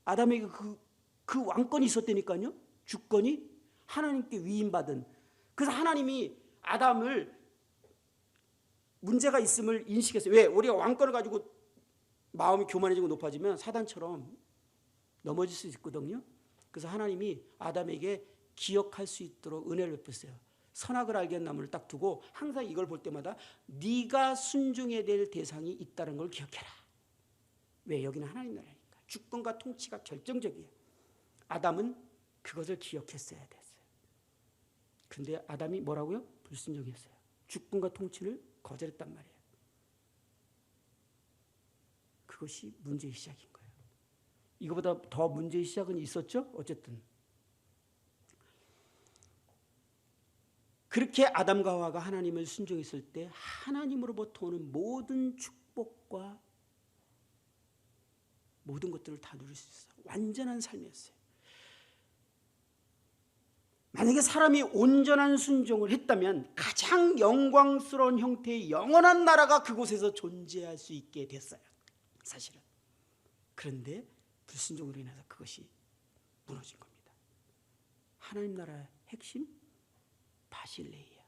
아담에게 그 왕권이 있었다니까요. 주권이 하나님께 위임받은. 그래서 하나님이 아담을 문제가 있음을 인식했어요. 왜? 우리가 왕권을 가지고 마음이 교만해지고 높아지면 사단처럼 넘어질 수 있거든요. 그래서 하나님이 아담에게 기억할 수 있도록 은혜를 베풀었어요. 선악을 알게 한 나무를 딱 두고 항상 이걸 볼 때마다 네가 순종해야 될 대상이 있다는 걸 기억해라. 왜? 여기는 하나님 나라니까. 주권과 통치가 결정적이에요. 아담은 그것을 기억했어야 됐어요. 그런데 아담이 뭐라고요? 불순종했어요. 주권과 통치를 거절했단 말이에요. 그것이 문제의 시작인 거예요. 이거보다 더 문제의 시작은 있었죠? 어쨌든 그렇게 아담과 하와가 하나님을 순종했을 때 하나님으로부터 오는 모든 축복과 모든 것들을 다 누릴 수 있어요. 완전한 삶이었어요. 만약에 사람이 온전한 순종을 했다면 가장 영광스러운 형태의 영원한 나라가 그곳에서 존재할 수 있게 됐어요. 사실은. 그런데 불순종으로 인해서 그것이 무너진 겁니다. 하나님 나라의 핵심 바실레이야.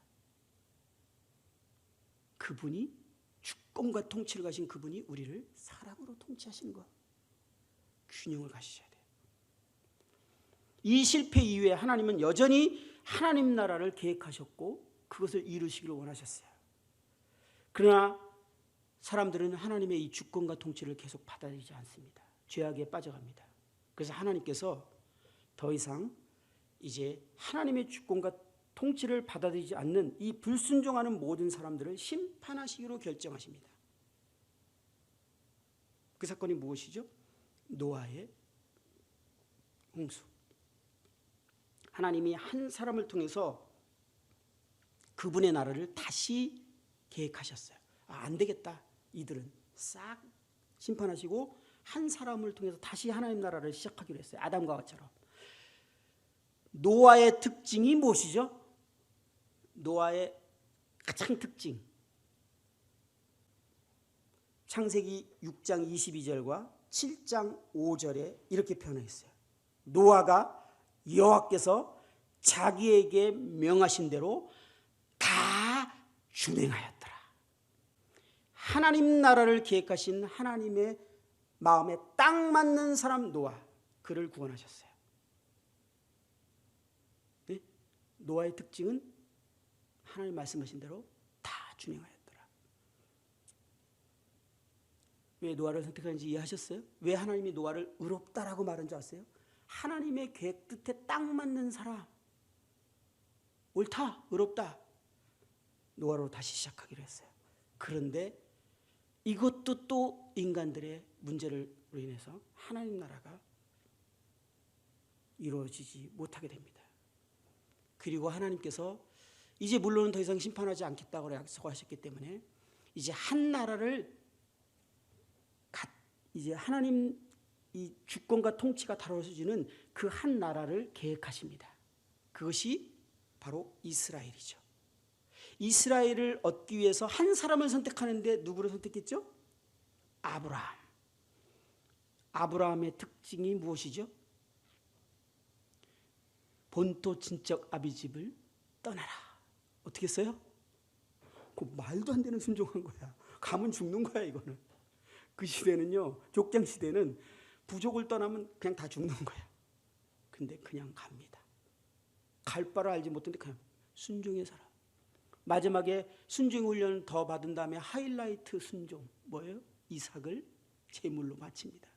그분이 주권과 통치를 가신 그분이 우리를 사랑으로 통치하시는 것. 균형을 가지셔야 돼요. 이 실패 이후에 하나님은 여전히 하나님 나라를 계획하셨고 그것을 이루시기를 원하셨어요. 그러나 사람들은 하나님의 이 주권과 통치를 계속 받아들이지 않습니다. 죄악에 빠져갑니다. 그래서 하나님께서 더 이상 이제 하나님의 주권과 통치를 받아들이지 않는 이 불순종하는 모든 사람들을 심판하시기로 결정하십니다. 그 사건이 무엇이죠? 노아의 홍수. 하나님이 한 사람을 통해서 그분의 나라를 다시 계획하셨어요. 안 되겠다. 이들은 싹 심판하시고 한 사람을 통해서 다시 하나님 나라를 시작하기로 했어요. 아담과 하와처럼. 노아의 특징이 무엇이죠? 노아의 가장 특징. 창세기 6장 22절과 7장 5절에 이렇게 표현했어요. 노아가 여호와께서 자기에게 명하신 대로 다 준행하였더라. 하나님 나라를 계획하신 하나님의 마음에 딱 맞는 사람 노아, 그를 구원하셨어요. 네? 노아의 특징은 하나님 말씀하신 대로 다 준행하였더라. 왜 노아를 선택하는지 이해하셨어요? 왜 하나님이 노아를 의롭다라고 말한 줄 아세요? 하나님의 계획 뜻에 딱 맞는 사람, 옳다, 의롭다, 노아로 다시 시작하기로 했어요. 그런데 이것도 또 인간들의 문제로 인해서 하나님 나라가 이루어지지 못하게 됩니다. 그리고 하나님께서 이제 물론 더 이상 심판하지 않겠다고 약속하셨기 때문에 이제 한 나라를 이제 하나님 이 주권과 통치가 다뤄지는 그 한 나라를 계획하십니다. 그것이 바로 이스라엘이죠. 이스라엘을 얻기 위해서 한 사람을 선택하는데 누구를 선택했죠? 아브라함. 아브라함의 특징이 무엇이죠? 본토 친척 아비 집을 떠나라. 어떻게 했어요? 그 말도 안 되는 순종한 거야. 가면 죽는 거야 이거는. 그 시대는요, 족장 시대는 부족을 떠나면 그냥 다 죽는 거야. 근데 그냥 갑니다. 갈 바를 알지 못했는데 그냥 순종의 사람. 마지막에 순종 훈련을 더 받은 다음에 하이라이트 순종 뭐예요? 이삭을 제물로 바칩니다.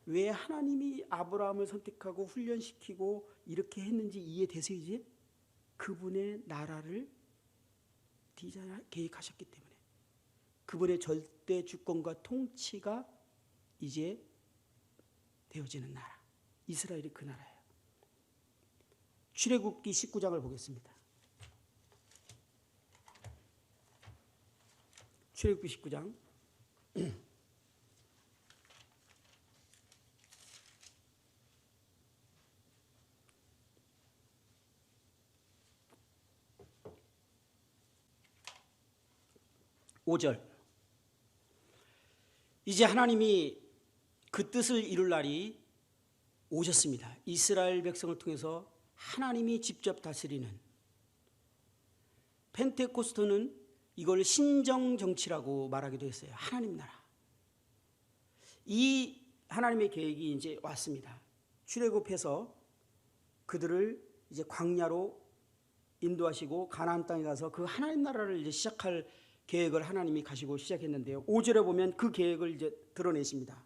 왜 하나님이 아브라함을 선택하고 훈련시키고 이렇게 했는지 이해되세요? 이제 그분의 나라를 계획하셨기 때문에 그분의 절대 주권과 통치가 이제 되어지는 나라, 이스라엘이 그 나라예요. 출애굽기 19장을 보겠습니다. 출애굽기 19장 5절. 이제 하나님이 그 뜻을 이룰 날이 오셨습니다. 이스라엘 백성을 통해서 하나님이 직접 다스리는, 펜테코스트는 이걸 신정정치라고 말하기도 했어요. 하나님 나라. 이 하나님의 계획이 이제 왔습니다. 출애굽해서 그들을 이제 광야로 인도하시고 가나안 땅에 가서 그 하나님 나라를 이제 시작할 계획을 하나님이 가시고 시작했는데요. 5절에 보면 그 계획을 이제 드러내십니다.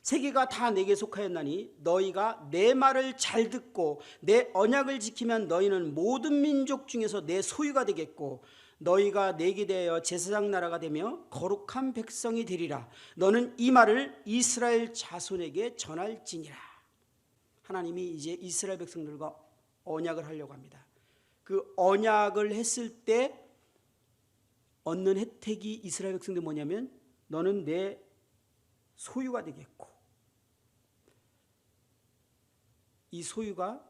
세계가 다 내게 속하였나니 너희가 내 말을 잘 듣고 내 언약을 지키면 너희는 모든 민족 중에서 내 소유가 되겠고 너희가 내게 대하여 제사장 나라가 되며 거룩한 백성이 되리라. 너는 이 말을 이스라엘 자손에게 전할지니라. 하나님이 이제 이스라엘 백성들과 언약을 하려고 합니다. 그 언약을 했을 때 얻는 혜택이 이스라엘 백성들 뭐냐면 너는 내 소유가 되겠고, 이 소유가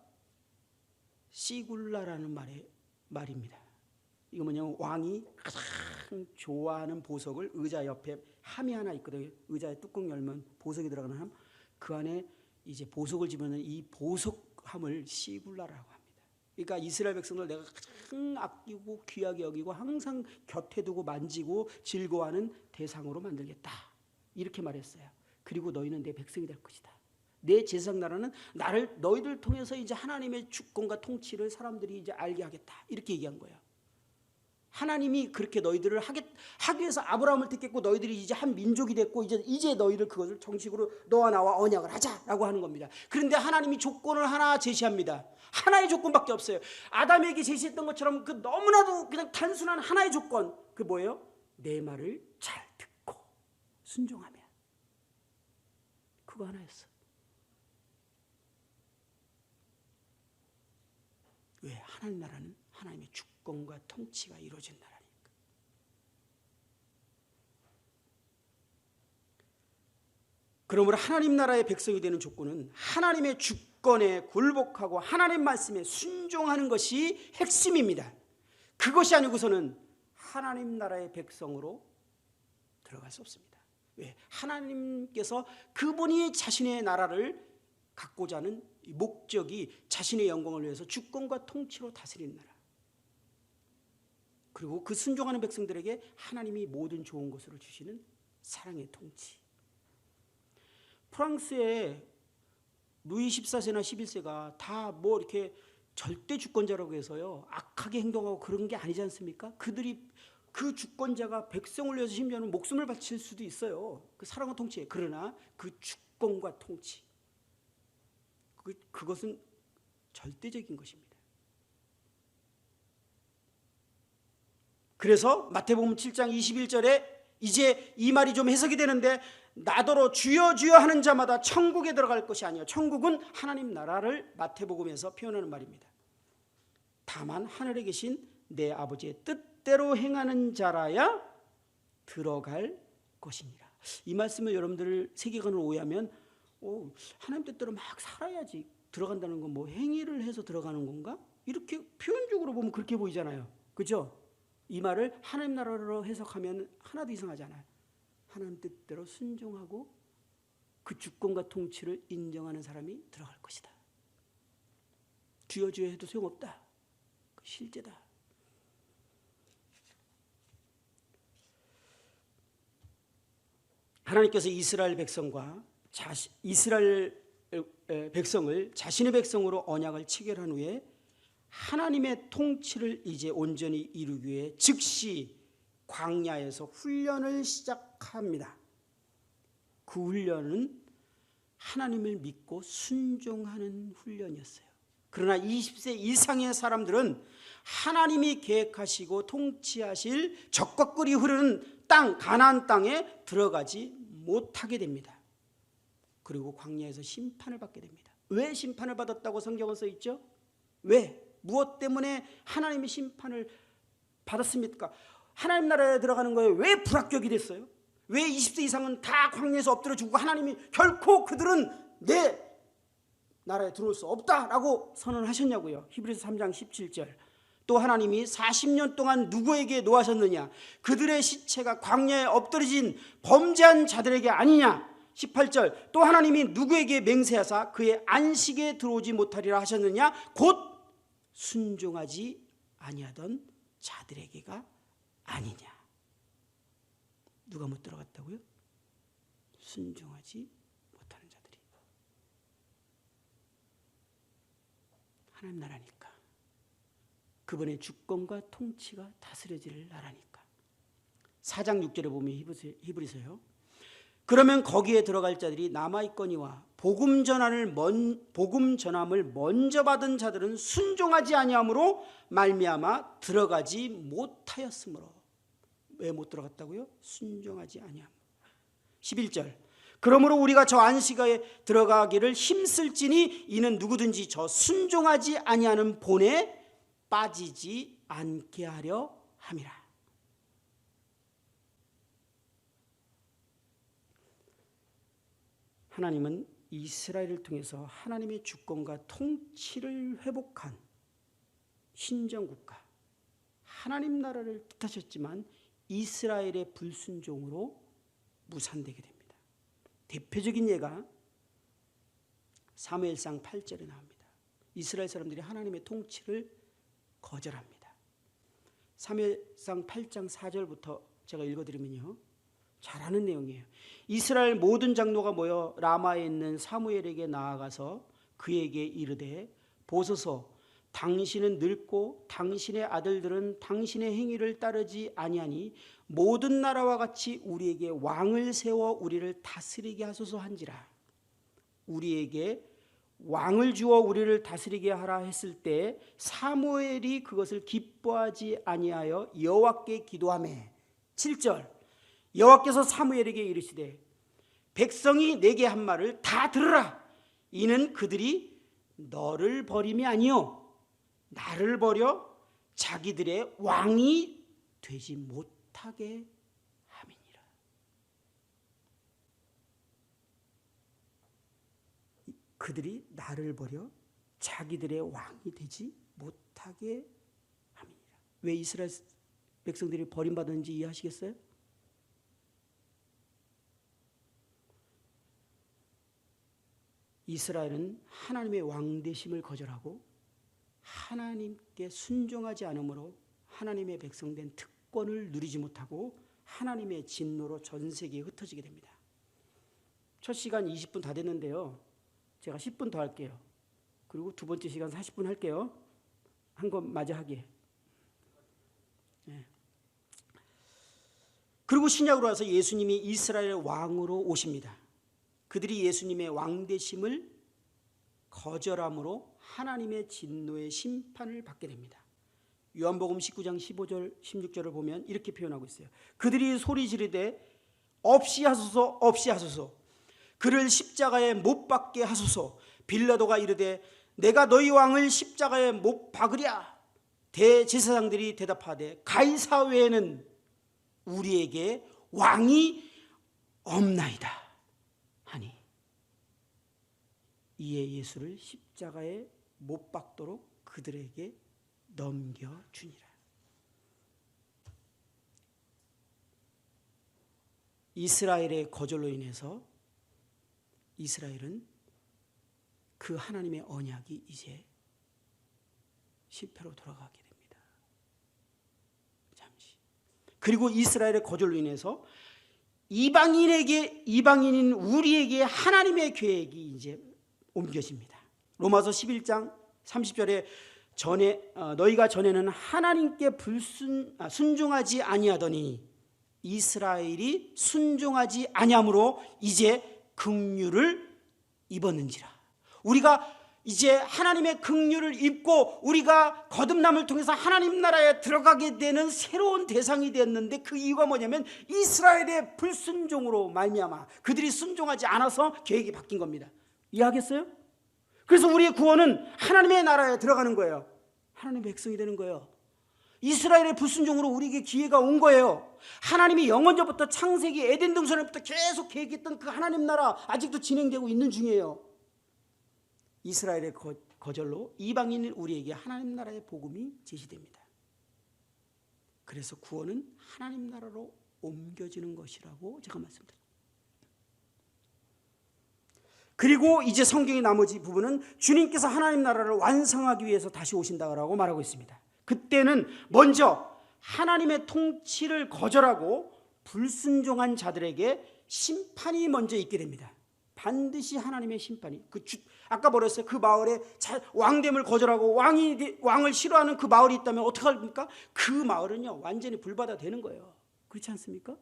시굴라라는 말입니다. 이거 뭐냐면 왕이 가장 좋아하는 보석을 의자 옆에 함이 하나 있거든요. 의자에 뚜껑 열면 보석이 들어가는 함, 그 안에 이제 보석을 집어넣는 이 보석함을 시굴라라고 합니다. 그러니까 이스라엘 백성들 내가 가장 아끼고 귀하게 여기고 항상 곁에 두고 만지고 즐거워하는 대상으로 만들겠다. 이렇게 말했어요. 그리고 너희는 내 백성이 될 것이다. 내 제사장 나라는 나를 너희들 통해서 이제 하나님의 주권과 통치를 사람들이 이제 알게 하겠다. 이렇게 얘기한 거예요. 하나님이 그렇게 너희들을 하기 위해서 아브라함을 택했고 너희들이 이제 한 민족이 됐고 이제 너희들 그것을 정식으로 너와 나와 언약을 하자라고 하는 겁니다. 그런데 하나님이 조건을 하나 제시합니다. 하나의 조건밖에 없어요. 아담에게 제시했던 것처럼 그 너무나도 그냥 단순한 하나의 조건. 그 뭐예요? 내 말을 잘 듣고 순종하면. 그거 하나였어. 왜? 하나님 나라는 하나님의 주권과 통치가 이루어진 나라니까. 그러므로 하나님 나라의 백성이 되는 조건은 하나님의 주권에 굴복하고 하나님 말씀에 순종하는 것이 핵심입니다. 그것이 아니고서는 하나님 나라의 백성으로 들어갈 수 없습니다. 왜? 하나님께서 그분이 자신의 나라를 갖고자 하는 목적이 자신의 영광을 위해서 주권과 통치로 다스리는 나라. 그리고 그 순종하는 백성들에게 하나님이 모든 좋은 것으로 주시는 사랑의 통치. 프랑스의 루이 14세나 11세가 다 뭐 이렇게 절대 주권자라고 해서요 악하게 행동하고 그런 게 아니지 않습니까? 그들이 그 주권자가 백성을 위해서 심지어는 목숨을 바칠 수도 있어요. 그 사랑과 통치에. 그러나 그 주권과 통치 그것은 절대적인 것입니다. 그래서 마태복음 7장 21절에 이제 이 말이 좀 해석이 되는데 나더러 주여 주여 하는 자마다 천국에 들어갈 것이 아니요 천국은 하나님 나라를 마태복음에서 표현하는 말입니다. 다만 하늘에 계신 내 아버지의 뜻대로 행하는 자라야 들어갈 것이니라. 이 말씀을 여러분들 세계관으로 오해하면 하나님 뜻대로 막 살아야지 들어간다는 건 뭐 행위를 해서 들어가는 건가? 이렇게 표현적으로 보면 그렇게 보이잖아요. 그죠? 이 말을 하나님 나라로 해석하면 하나도 이상하지 않아요. 하나님 뜻대로 순종하고 그 주권과 통치를 인정하는 사람이 들어갈 것이다. 주여 주여 해도 소용없다. 그 실제다. 하나님께서 이스라엘 백성을 자신의 백성으로 언약을 체결한 후에 하나님의 통치를 이제 온전히 이루기 위해 즉시 광야에서 훈련을 시작합니다. 그 훈련은 하나님을 믿고 순종하는 훈련이었어요. 그러나 20세 이상의 사람들은 하나님이 계획하시고 통치하실 적과 꿀이 흐르는 땅, 가나안 땅에 들어가지 못하게 됩니다. 그리고 광야에서 심판을 받게 됩니다. 왜 심판을 받았다고 성경은 써 있죠? 왜? 무엇 때문에 하나님의 심판을 받았습니까? 하나님 나라에 들어가는 거에 왜 불합격이 됐어요? 왜 20세 이상은 다 광야에서 엎드려 죽고 하나님이 결코 그들은 내 나라에 들어올 수 없다라고 선언하셨냐고요. 히브리서 3장 17절. 또 하나님이 40년 동안 누구에게 노하셨느냐? 그들의 시체가 광야에 엎드러진 범죄한 자들에게 아니냐? 18절. 또 하나님이 누구에게 맹세하사 그의 안식에 들어오지 못하리라 하셨느냐? 곧 순종하지 아니하던 자들에게가 아니냐. 누가 못 들어갔다고요? 순종하지 못하는 자들이. 하나님 나라니까. 그분의 주권과 통치가 다스려질 나라니까. 4장 6절에 보면 히브리서요. 그러면 거기에 들어갈 자들이 남아있거니와 복음 전함을 먼저 받은 자들은 순종하지 아니함으로 말미암아 들어가지 못하였으므로. 왜 못 들어갔다고요? 순종하지 아니함. 11절. 그러므로 우리가 저 안식에 들어가기를 힘쓸지니 이는 누구든지 저 순종하지 아니하는 본에 빠지지 않게 하려 함이라. 하나님은 이스라엘을 통해서 하나님의 주권과 통치를 회복한 신정국가 하나님 나라를 뜻하셨지만 이스라엘의 불순종으로 무산되게 됩니다. 대표적인 예가 사무엘상 8절에 나옵니다. 이스라엘 사람들이 하나님의 통치를 거절합니다. 사무엘상 8장 4절부터 제가 읽어드리면요, 잘 아는 내용이에요. 이스라엘 모든 장로가 모여 라마에 있는 사무엘에게 나아가서 그에게 이르되, 보소서, 당신은 늙고 당신의 아들들은 당신의 행위를 따르지 아니하니 모든 나라와 같이 우리에게 왕을 세워 우리를 다스리게 하소서 한지라. 우리에게 왕을 주어 우리를 다스리게 하라 했을 때 사무엘이 그것을 기뻐하지 아니하여 여호와께 기도하매. 7절, 여호와께서 사무엘에게 이르시되, 백성이 내게 한 말을 다 들으라. 이는 그들이 너를 버림이 아니요 나를 버려 자기들의 왕이 되지 못하게 함이니라. 그들이 나를 버려 자기들의 왕이 되지 못하게 함이니라. 왜 이스라엘 백성들이 버림받았는지 이해하시겠어요? 이스라엘은 하나님의 왕되심을 거절하고 하나님께 순종하지 않으므로 하나님의 백성된 특권을 누리지 못하고 하나님의 진노로 전 세계에 흩어지게 됩니다. 첫 시간 20분 다 됐는데요, 제가 10분 더 할게요. 그리고 두 번째 시간 40분 할게요. 한 것 마저 하게. 네. 그리고 신약으로 와서 예수님이 이스라엘 왕으로 오십니다. 그들이 예수님의 왕되심을 거절함으로 하나님의 진노의 심판을 받게 됩니다. 요한복음 19장 15절 16절을 보면 이렇게 표현하고 있어요. 그들이 소리 지르되 없이 하소서 없이 하소서, 그를 십자가에 못 박게 하소서. 빌라도가 이르되 내가 너희 왕을 십자가에 못 박으랴. 대제사장들이 대답하되 가이사 외에는 우리에게 왕이 없나이다 하니, 이에 예수를 십자가에 못 박도록 그들에게 넘겨주니라. 이스라엘의 거절로 인해서 이스라엘은 그 하나님의 언약이 이제 실패로 돌아가게 됩니다. 잠시. 그리고 이스라엘의 거절로 인해서 이방인인 우리에게 하나님의 계획이 이제 옮겨집니다. 로마서 11장 30절에 너희가 전에는 하나님께 순종하지 아니하더니 이스라엘이 순종하지 아니함으로 이제 긍휼을 입었는지라. 우리가 이제 하나님의 긍휼을 입고 우리가 거듭남을 통해서 하나님 나라에 들어가게 되는 새로운 대상이 됐는데, 그 이유가 뭐냐면 이스라엘의 불순종으로 말미암아 그들이 순종하지 않아서 계획이 바뀐 겁니다. 이해하겠어요? 그래서 우리의 구원은 하나님의 나라에 들어가는 거예요. 하나님의 백성이 되는 거예요. 이스라엘의 불순종으로 우리에게 기회가 온 거예요. 하나님이 영원전부터 창세기 에덴 동산부터 계속 계획했던 그 하나님 나라 아직도 진행되고 있는 중이에요. 이스라엘의 거절로 이방인인 우리에게 하나님 나라의 복음이 제시됩니다. 그래서 구원은 하나님 나라로 옮겨지는 것이라고 제가 말씀드립니다. 그리고 이제 성경의 나머지 부분은 주님께서 하나님 나라를 완성하기 위해서 다시 오신다고 말하고 있습니다. 그때는 먼저 하나님의 통치를 거절하고 불순종한 자들에게 심판이 먼저 있게 됩니다. 반드시 하나님의 심판이. 아까 말했어요. 그 마을에 왕됨을 거절하고 왕을 싫어하는 그 마을이 있다면 어떻게 합니까? 그 마을은요 완전히 불바다 되는 거예요. 그렇지 않습니까?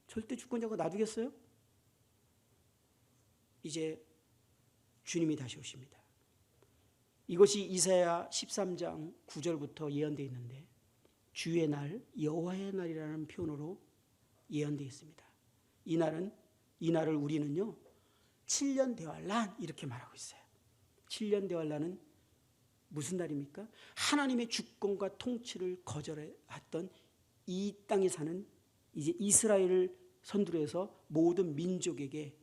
절대 주권자가 놔두겠어요? 이제 주님이 다시 오십니다. 이것이 이사야 13장 9절부터 예언되어 있는데, 주의 날, 여호와의 날이라는 표현으로 예언되어 있습니다. 이 날을 우리는요 7년 대환란 이렇게 말하고 있어요. 7년 대환란은 무슨 날입니까? 하나님의 주권과 통치를 거절했던 이 땅에 사는 이제 이스라엘을 선두로 해서 모든 민족에게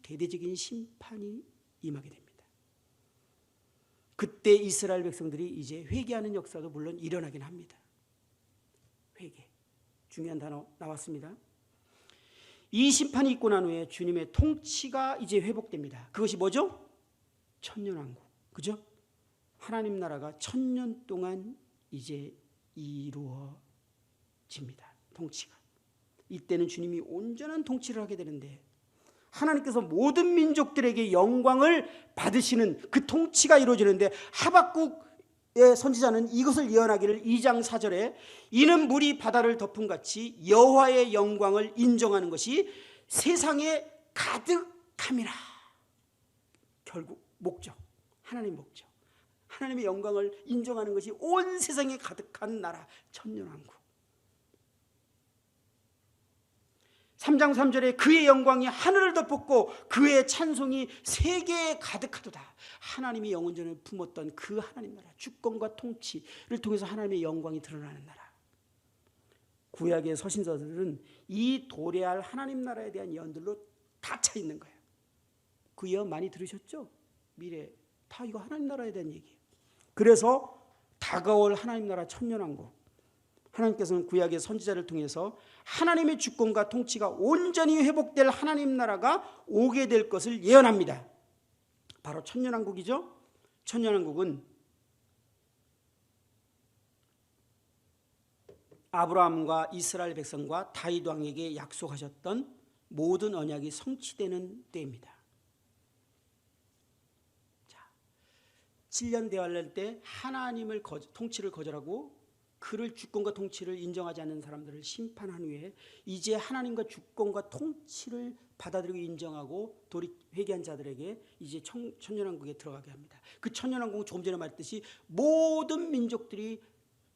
대대적인 심판이 임하게 됩니다. 그때 이스라엘 백성들이 이제 회개하는 역사도 물론 일어나긴 합니다. 회개. 중요한 단어 나왔습니다. 이 심판이 있고 난 후에 주님의 통치가 이제 회복됩니다. 그것이 뭐죠? 천년왕국. 그죠? 하나님 나라가 1000년 동안 이제 이루어집니다. 통치가. 이때는 주님이 온전한 통치를 하게 되는데 하나님께서 모든 민족들에게 영광을 받으시는 그 통치가 이루어지는데 하박국의 선지자는 이것을 예언하기를 2장 4절에 이는 물이 바다를 덮은 같이 여호와의 영광을 인정하는 것이 세상에 가득함이라. 결국 목적, 하나님의 목적, 하나님의 영광을 인정하는 것이 온 세상에 가득한 나라 천년왕국. 3장 3절에 그의 영광이 하늘을 덮었고 그의 찬송이 세계에 가득하도다. 하나님이 영원전에 품었던 그 하나님 나라, 주권과 통치를 통해서 하나님의 영광이 드러나는 나라. 구약의 서신서들은 이 도래할 하나님 나라에 대한 예언들로 다 차 있는 거예요. 그 예언 많이 들으셨죠? 미래 다 이거 하나님 나라에 대한 얘기예요. 그래서 다가올 하나님 나라 천년왕국, 하나님께서는 구약의 선지자를 통해서 하나님의 주권과 통치가 온전히 회복될 하나님 나라가 오게 될 것을 예언합니다. 바로 천년왕국이죠. 천년왕국은 아브라함과 이스라엘 백성과 다윗 왕에게 약속하셨던 모든 언약이 성취되는 때입니다. 7년 대환란 때 하나님을 통치를 거절하고 그를 주권과 통치를 인정하지 않는 사람들을 심판한 후에 이제 하나님과 주권과 통치를 받아들이고 인정하고 회개한 자들에게 이제 천년왕국에 들어가게 합니다. 그 천년왕국은 조금 전에 말했듯이 모든 민족들이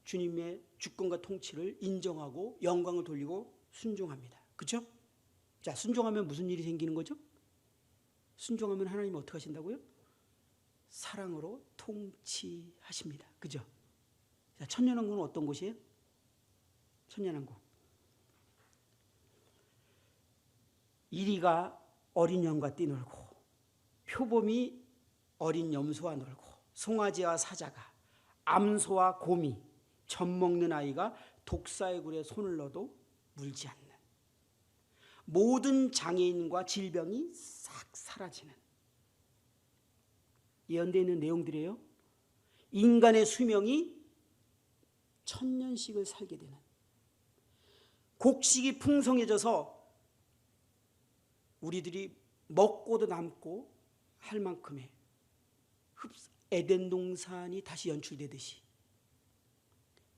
주님의 주권과 통치를 인정하고 영광을 돌리고 순종합니다. 그렇죠? 자, 순종하면 무슨 일이 생기는 거죠? 순종하면 하나님은 어떻게 하신다고요? 사랑으로 통치하십니다. 그죠? 자, 천년왕국은 어떤 곳이에요? 천년왕국. 이리가 어린 양과 띠놀고 표범이 어린 염소와 놀고 송아지와 사자가 암소와 곰이 젖 먹는 아이가 독사의 굴에 손을 넣어도 물지 않는 모든 장애인과 질병이 싹 사라지는 예언되어 있는 내용들이에요. 인간의 수명이 1000년씩을 살게 되는, 곡식이 풍성해져서 우리들이 먹고도 남고 할 만큼의 에덴 동산이 다시 연출되듯이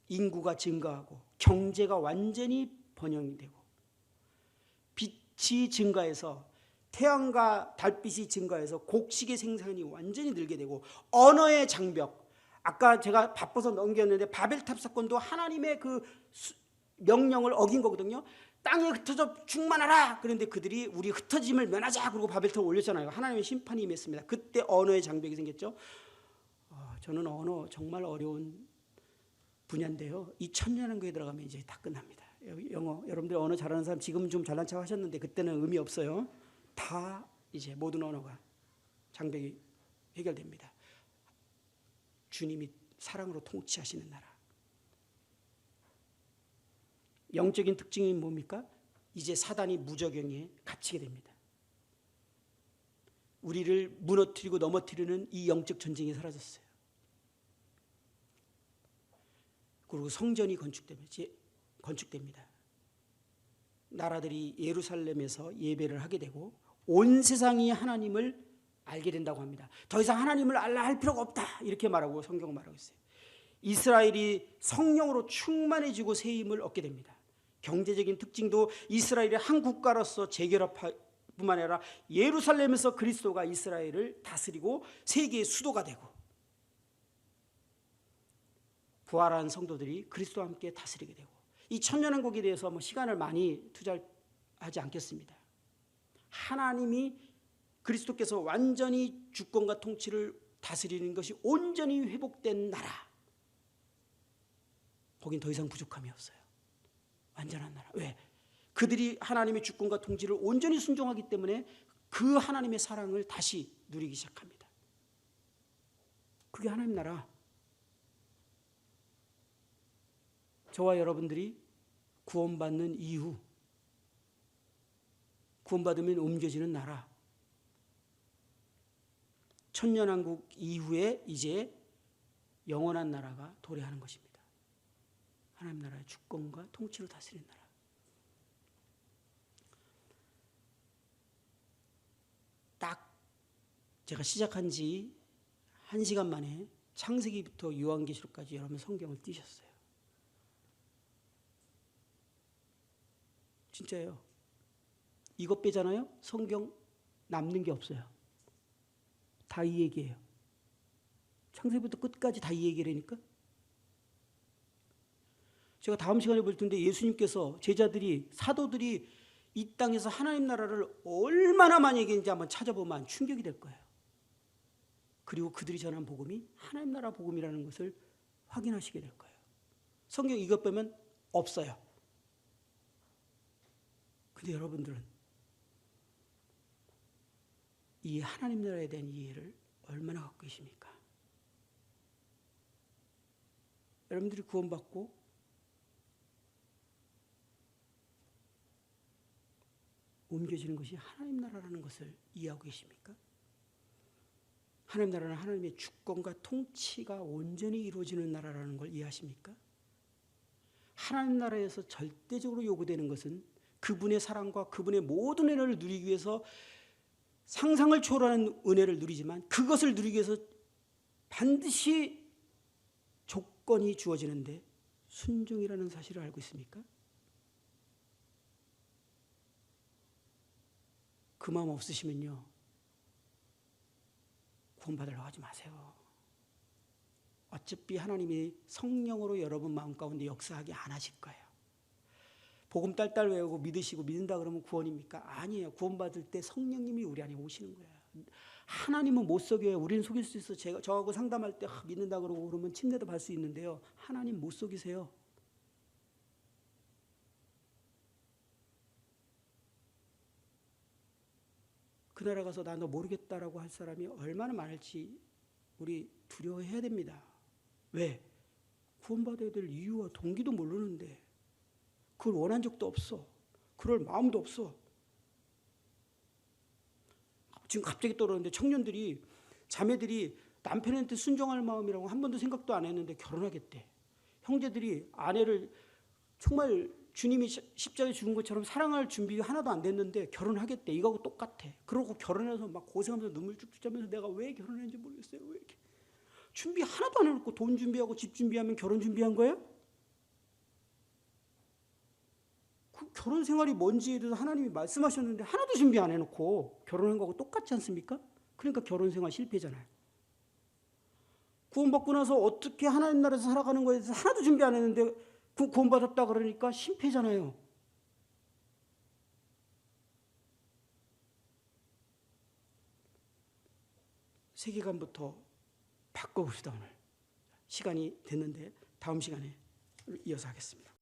인구가 증가하고 경제가 완전히 번영되고 빛이 증가해서 태양과 달빛이 증가해서 곡식의 생산이 완전히 늘게 되고 언어의 장벽, 아까 제가 바빠서 넘겼는데 바벨탑 사건도 하나님의 그 명령을 어긴 거거든요. 땅에 흩어져 충만하라. 그런데 그들이 우리 흩어짐을 면하자 그러고 바벨탑을 올렸잖아요. 하나님의 심판이 임했습니다. 그때 언어의 장벽이 생겼죠. 저는 언어 정말 어려운 분야인데요. 이 천년왕국에 들어가면 이제 다 끝납니다. 영어 여러분들 언어 잘하는 사람 지금은 좀 잘난 척 하셨는데 그때는 의미 없어요. 다 이제 모든 언어가 장벽이 해결됩니다. 주님이 사랑으로 통치하시는 나라. 영적인 특징이 뭡니까? 이제 사단이 무적용에 갇히게 됩니다. 우리를 무너뜨리고 넘어뜨리는 이 영적 전쟁이 사라졌어요. 그리고 성전이 건축됩니다. 나라들이 예루살렘에서 예배를 하게 되고 온 세상이 하나님을 알게 된다고 합니다. 더 이상 하나님을 알라 할 필요가 없다 이렇게 말하고 성경은 말하고 있어요. 이스라엘이 성령으로 충만해지고 새 힘을 얻게 됩니다. 경제적인 특징도 이스라엘이 한 국가로서 재결합뿐만 아니라 예루살렘에서 그리스도가 이스라엘을 다스리고 세계의 수도가 되고 부활한 성도들이 그리스도와 함께 다스리게 되고 이 천년왕국에 대해서 시간을 많이 투자하지 않겠습니다. 하나님이 그리스도께서 완전히 주권과 통치를 다스리는 것이 온전히 회복된 나라. 거긴 더 이상 부족함이 없어요. 완전한 나라. 왜? 그들이 하나님의 주권과 통치를 온전히 순종하기 때문에 그 하나님의 사랑을 다시 누리기 시작합니다. 그게 하나님 나라. 저와 여러분들이 구원받는 이후, 구원받으면 옮겨지는 나라. 천년왕국 이후에 이제 영원한 나라가 도래하는 것입니다. 하나님 나라의 주권과 통치로 다스리는 나라. 딱 제가 시작한 지 1시간 만에 창세기부터 요한계시록까지 여러분 성경을 띄셨어요. 진짜예요. 이것 빼잖아요. 성경 남는 게 없어요. 다 이 얘기예요. 창세기부터 끝까지 다 이 얘기라니까. 제가 다음 시간에 볼 텐데 예수님께서 제자들이 사도들이 이 땅에서 하나님 나라를 얼마나 많이 얘기했는지 한번 찾아보면 충격이 될 거예요. 그리고 그들이 전한 복음이 하나님 나라 복음이라는 것을 확인하시게 될 거예요. 성경 이것 빼면 없어요. 근데 여러분들은 이 하나님 나라에 대한 이해를 얼마나 갖고 계십니까? 여러분들이 구원받고 옮겨지는 것이 하나님 나라라는 것을 이해하고 계십니까? 하나님 나라는 하나님의 주권과 통치가 온전히 이루어지는 나라라는 걸 이해하십니까? 하나님 나라에서 절대적으로 요구되는 것은 그분의 사랑과 그분의 모든 은혜를 누리기 위해서 상상을 초월하는 은혜를 누리지만 그것을 누리기 위해서 반드시 조건이 주어지는데 순종이라는 사실을 알고 있습니까? 그 마음 없으시면요, 구원받으려고 하지 마세요. 어차피 하나님이 성령으로 여러분 마음 가운데 역사하게 안 하실 거예요. 복음 딸딸 외우고 믿으시고 믿는다 그러면 구원입니까? 아니에요. 구원받을 때 성령님이 우리 안에 오시는 거예요. 하나님은 못 속여요. 우리는 속일 수 있어. 저하고 상담할 때 믿는다 그러고 그러면 침례도 받을 수 있는데요. 하나님 못 속이세요. 그 나라 가서 나 너 모르겠다라고 할 사람이 얼마나 많을지 우리 두려워해야 됩니다. 왜? 구원받아야 될 이유와 동기도 모르는데 그걸 원한 적도 없어. 그럴 마음도 없어. 지금 갑자기 떠오르는데 청년들이 자매들이 남편한테 순종할 마음이라고 한 번도 생각도 안 했는데 결혼하겠대. 형제들이 아내를 정말 주님이 십자가에 죽은 것처럼 사랑할 준비가 하나도 안 됐는데 결혼하겠대. 이거하고 똑같아. 그러고 결혼해서 막 고생하면서 눈물 쭉쭉 짜면서 내가 왜 결혼했는지 모르겠어요. 왜 이렇게. 준비 하나도 안 해놓고 돈 준비하고 집 준비하면 결혼 준비한 거예요? 그 결혼 생활이 뭔지에 대해서 하나님이 말씀하셨는데 하나도 준비 안 해놓고 결혼한 거하고 똑같지 않습니까? 그러니까 결혼 생활 실패잖아요. 구원받고 나서 어떻게 하나님 나라에서 살아가는 거에 대해서 하나도 준비 안 했는데 구원받았다 그러니까 실패잖아요. 세계관부터 바꿔봅시다. 오늘 시간이 됐는데 다음 시간에 이어서 하겠습니다.